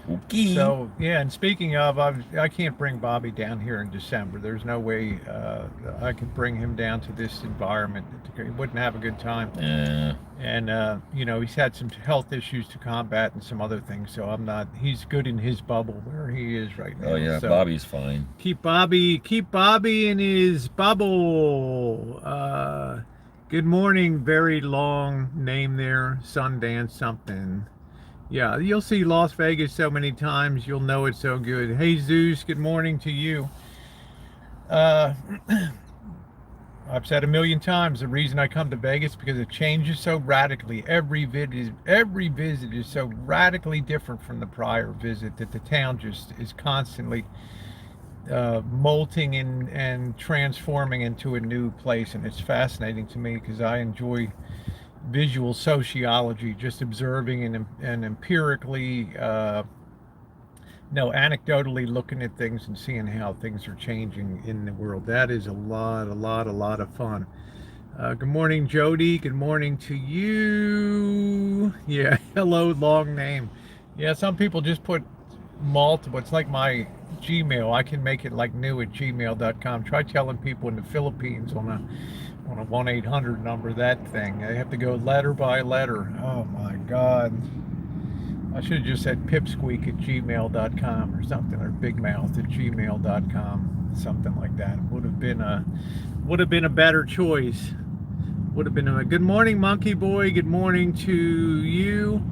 Okay. So yeah, and speaking of, I can't bring Bobby down here in December. There's no way I could bring him down to this environment. He wouldn't have a good time. Yeah. And you know, he's had some health issues to combat and some other things. So I'm not. He's good in his bubble where he is right now. Oh yeah, so Bobby's fine. Keep Bobby in his bubble. Good morning. Very long name there. Sundance something. Yeah, you'll see Las Vegas so many times, you'll know it's so good. Hey Zeus, good morning to you. I've said a million times, the reason I come to Vegas because it changes so radically. Every visit is so radically different from the prior visit that the town just is constantly molting and transforming into a new place, and it's fascinating to me because I enjoy visual sociology, just observing and empirically, anecdotally looking at things and seeing how things are changing in the world. That is a lot of fun. Good morning, Jody. Good morning to you. Yeah, hello, long name. Yeah, some people just put multiple. It's like my Gmail. I can make it like new at gmail.com. Try telling people in the Philippines on a 1-800 number, that thing. I have to go letter by letter. Oh my God. I should have just said pipsqueak at gmail.com or something, or bigmouth at gmail.com, something like that. Would have been a better choice. Would have been a good morning, Monkey Boy. Good morning to you.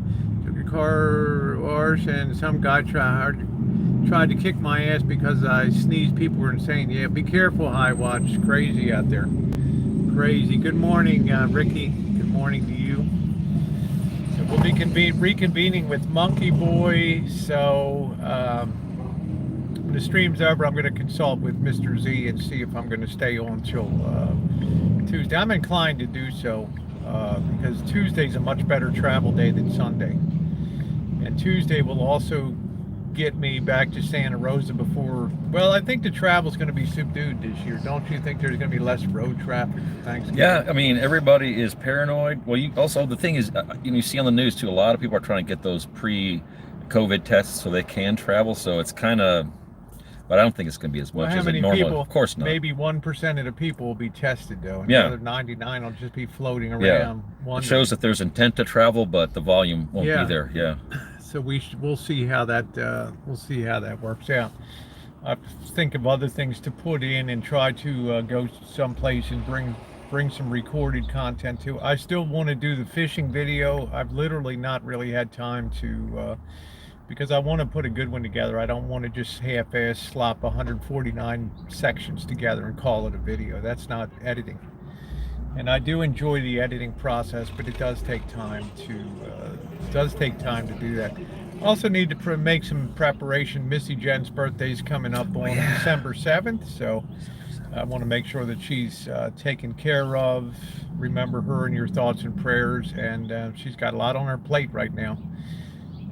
Took a car wash and some guy tried to kick my ass because I sneezed. People were insane. Yeah, be careful, High Watch. It's crazy out there. Crazy. Good morning, Ricky. Good morning to you. So we'll be reconvening with Monkey Boy. So when the stream's over, I'm going to consult with Mr. Z and see if I'm going to stay on till Tuesday. I'm inclined to do so because Tuesday's a much better travel day than Sunday. And Tuesday will also get me back to Santa Rosa before. Well, I think the travel's going to be subdued this year. Don't you think there's going to be less road traffic for Thanksgiving? Yeah, I mean, everybody is paranoid. Well, also the thing is, you see on the news too, a lot of people are trying to get those pre-COVID tests so they can travel. So it's kind of, but I don't think it's going to be as much as it normally. People, of course not. Maybe 1% of the people will be tested though, and yeah. the other 99 will just be floating around. Yeah. It shows that there's intent to travel, but the volume won't be there. Yeah. So we'll see how that works out. I think of other things to put in and try to go someplace and bring some recorded content too. I still want to do the fishing video. I've literally not really had time to because I want to put a good one together. I don't want to just half-ass slop 149 sections together and call it a video. That's not editing. And I do enjoy the editing process, but it does take time to do that. Also need to make some preparation. Missy Jen's birthday is coming up on December 7th, so I want to make sure that she's taken care of. Remember her in your thoughts and prayers, and she's got a lot on her plate right now,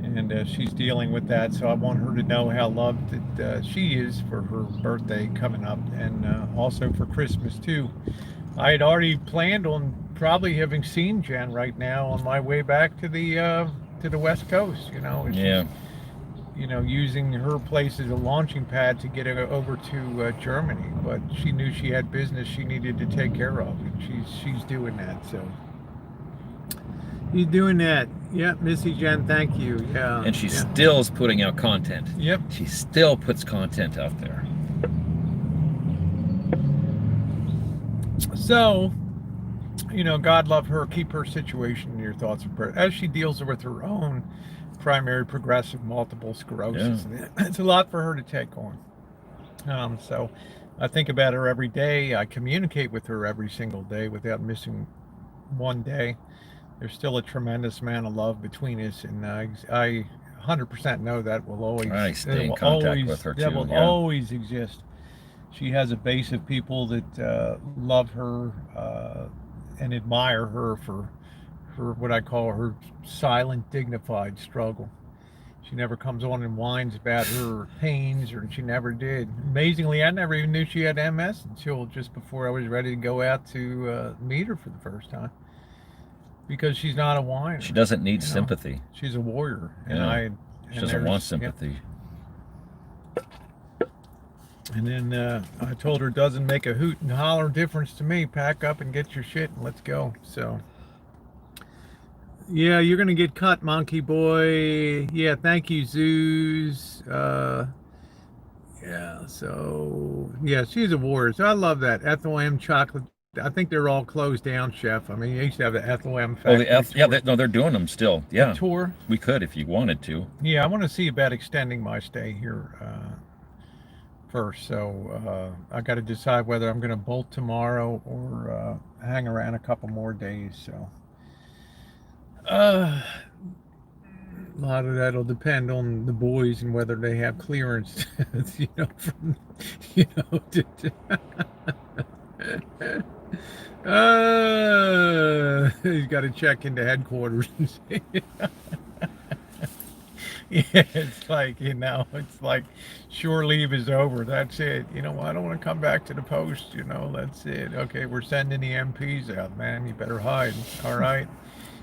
and she's dealing with that, so I want her to know how loved that she is for her birthday coming up, and also for Christmas too. I had already planned on probably having seen Jen right now on my way back to the West Coast, you know. Yeah. You know, using her place as a launching pad to get over to Germany, but she knew she had business she needed to take care of, and she's doing that. So he's doing that. Yeah, Missy Jen, thank you. Yeah. And she still is putting out content. Yep. She still puts content out there. So, you know, God love her. Keep her situation in your thoughts and prayers as she deals with her own primary progressive multiple sclerosis. Yeah. It's a lot for her to take on. So I think about her every day. I communicate with her every single day without missing one day. There's still a tremendous amount of love between us, and I 100% know that will always, stay in contact with her too. That will always exist. She has a base of people that love her and admire her for what I call her silent, dignified struggle. She never comes on and whines about her pains, or she never did. Amazingly, I never even knew she had MS until just before I was ready to go out to meet her for the first time. Because she's not a whiner. She doesn't need sympathy. She's a warrior. Yeah. She doesn't want sympathy. Yeah. And then I told her, doesn't make a hoot and holler difference to me. Pack up and get your shit and let's go. So, yeah, you're going to get cut, monkey boy. Yeah, thank you, Zeus. Yeah, so, yeah, she's a warrior. So I love that. Ethel M. Chocolate. I think they're all closed down, Chef. I mean, you used to have the Ethel M. factory. They're doing them still. Yeah. Tour. We could if you wanted to. Yeah, I want to see about extending my stay here first. So I got to decide whether I'm going to bolt tomorrow or hang around a couple more days. So a lot of that'll depend on the boys and whether they have clearance, you know, from, you know, he's got to check into headquarters and see. Yeah, it's like, you know, it's like shore leave is over. That's it. You know, I don't want to come back to the post. You know, that's it. Okay, we're sending the MPs out, man. You better hide. All right.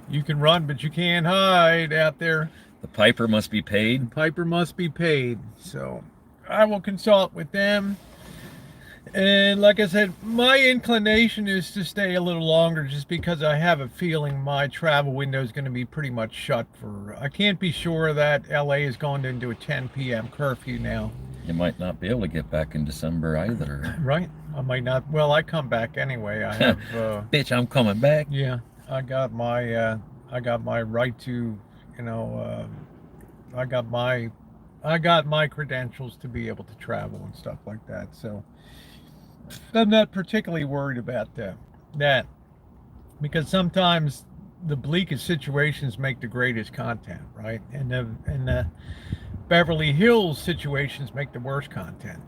You can run, but you can't hide out there. The piper must be paid. The piper must be paid. So I will consult with them. And like I said, my inclination is to stay a little longer just because I have a feeling my travel window is going to be pretty much shut for, I can't be sure that LA is going into a 10 p.m. curfew now. You might not be able to get back in December either. Right. I might not. Well, I come back anyway. I have... Bitch, I'm coming back. Yeah. I got my right to, you know, I got my credentials to be able to travel and stuff like that. So I'm not particularly worried about that because sometimes the bleakest situations make the greatest content, right? And the Beverly Hills situations make the worst content.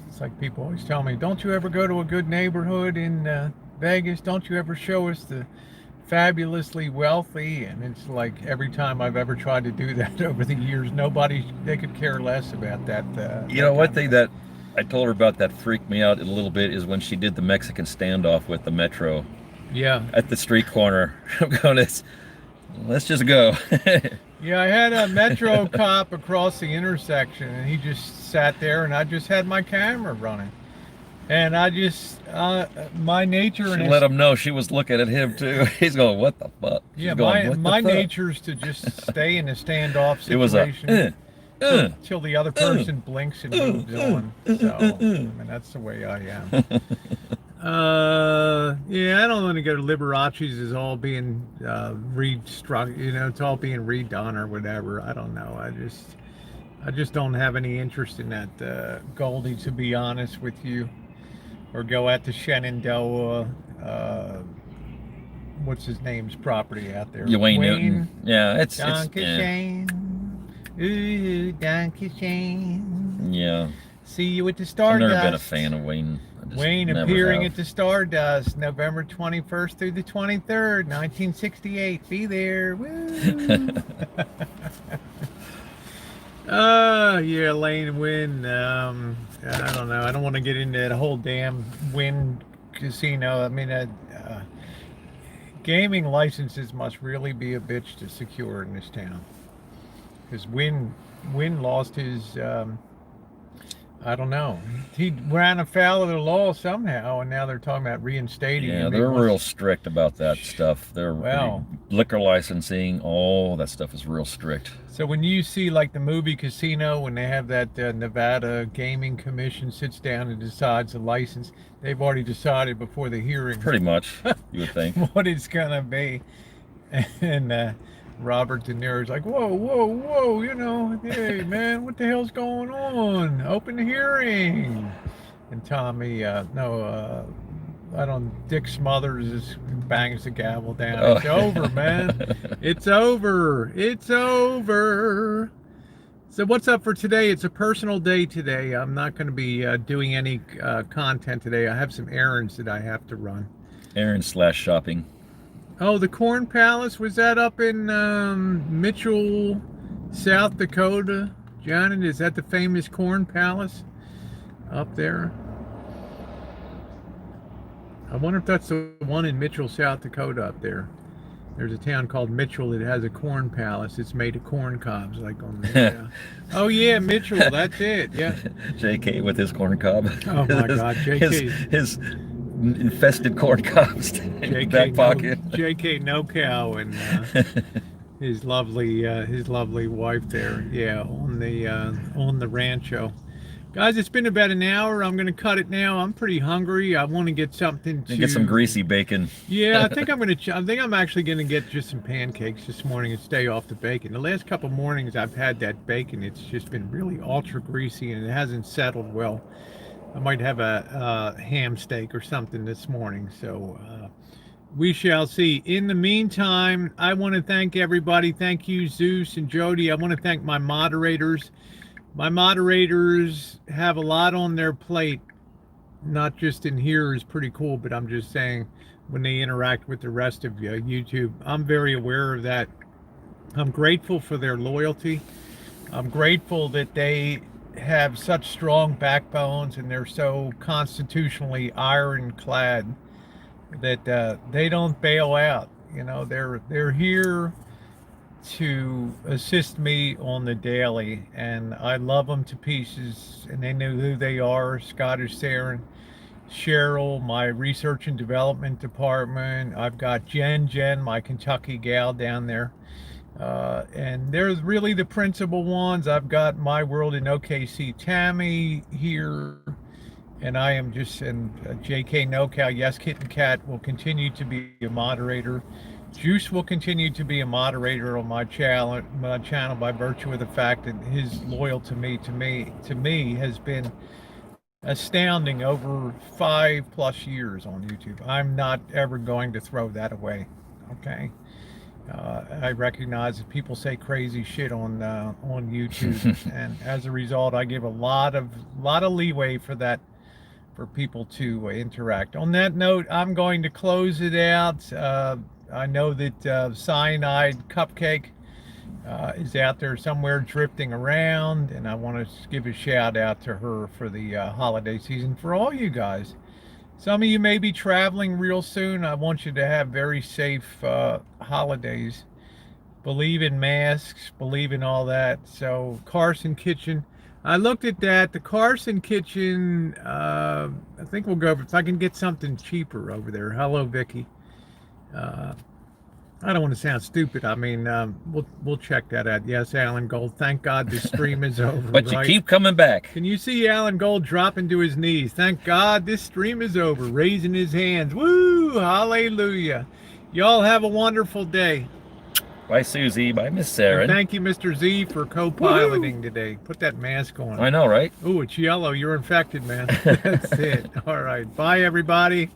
It's like people always tell me, don't you ever go to a good neighborhood in Vegas? Don't you ever show us the fabulously wealthy? And it's like every time I've ever tried to do that over the years, they could care less about that. You know, one thing that I told her about that freaked me out a little bit is when she did the Mexican standoff with the Metro. Yeah. At the street corner. I'm going, let's just go. Yeah, I had a Metro cop across the intersection, and he just sat there, and I just had my camera running. And I just, my nature... She let him know she was looking at him, too. He's going, what the fuck? She's my nature's to just stay in a standoff situation. It was till the other person blinks and moves on. So, I mean, that's the way I am. Yeah, I don't want to go to Liberace's is all being restruck, it's all being redone or whatever. I don't know. I just don't have any interest in that Goldie, to be honest with you. Or go out to Shenandoah, what's his name's property out there? Yeah, Wayne Newton. Yeah, it's Donkey yeah. Shane. Ooh, Donkey Shane. Yeah. See you at the I've Stardust. never been a fan of Wayne. Wayne appearing at the Stardust, November 21st through the 23rd, 1968. Be there. Woo! Yeah, Lane Wynn. I don't know. I don't want to get into that whole damn Wynn casino. I mean, gaming licenses must really be a bitch to secure in this town. Because Wynn lost his. I don't know. He ran afoul of the law somehow, and now they're talking about reinstating him. Yeah, they're real strict about that stuff. They're liquor licensing, all that stuff is real strict. So when you see like the movie Casino, when they have that Nevada Gaming Commission sits down and decides the license, they've already decided before the hearing. Pretty much, you would think. What it's gonna be, and Robert De Niro's like, whoa, hey man, what the hell's going on? Open the hearing. And Tommy, Dick Smothers bangs the gavel down. Oh. It's over, man. It's over. It's over. So what's up for today? It's a personal day today. I'm not going to be doing any content today. I have some errands that I have to run. Errands/shopping. Oh, the Corn Palace, was that up in Mitchell, South Dakota? John, is that the famous Corn Palace up there? I wonder if that's the one in Mitchell, South Dakota up there. There's a town called Mitchell that has a corn palace. It's made of corn cobs, like on the. Oh yeah, Mitchell, that's it. Yeah. JK with his corn cob. Oh my God, JK. His infested corn cobs in his back pocket. JK No Cow and his lovely wife there. Yeah, on the rancho. Guys, it's been about an hour. I'm going to cut it now. I'm pretty hungry. I want to get something to get some greasy bacon. Yeah, I think I'm actually going to get just some pancakes this morning and stay off the bacon. The last couple mornings I've had that bacon, it's just been really ultra greasy and it hasn't settled well. I might have a ham steak or something this morning. So we shall see. In the meantime, I want to thank everybody. Thank you, Zeus and Jody. I want to thank my moderators. My moderators have a lot on their plate, not just in here is pretty cool, but I'm just saying when they interact with the rest of YouTube, I'm very aware of that. I'm grateful for their loyalty. I'm grateful that they have such strong backbones and they're so constitutionally ironclad that they don't bail out. They're here to assist me on the daily, and I love them to pieces, and they know who they are. Scottish Saren, Cheryl, my research and development department. I've got Jen, my Kentucky gal down there, and they're really the principal ones. I've got My World in OKC, Tammy here, and I am just, and JK NoCal, Yes Kitten Cat will continue to be a moderator. Juice will continue to be a moderator on my channel by virtue of the fact that his loyalty to me has been astounding over 5+ years on YouTube. I'm not ever going to throw that away. Okay. I recognize that people say crazy shit on YouTube, and as a result, I give a lot of leeway for that, for people to interact. On that note, I'm going to close it out. I know that Cyanide Cupcake is out there somewhere drifting around, and I want to give a shout out to her for the holiday season. For all you guys, some of you may be traveling real soon. I want you to have very safe holidays. Believe in masks, believe in all that. So Carson Kitchen, I looked at that. The Carson Kitchen, I think we'll go if I can get something cheaper over there. Hello, Vicky. I don't want to sound stupid. I mean, we'll check that out. Yes, Alan Gold. Thank God this stream is over. But you right? keep coming back. Can you see Alan Gold dropping to his knees? Thank God this stream is over. Raising his hands. Woo! Hallelujah. Y'all have a wonderful day. Bye, Susie. Bye, Miss Sarah. And thank you, Mr. Z, for co-piloting today. Put that mask on. I know, right? Oh, it's yellow. You're infected, man. That's it. All right. Bye, everybody.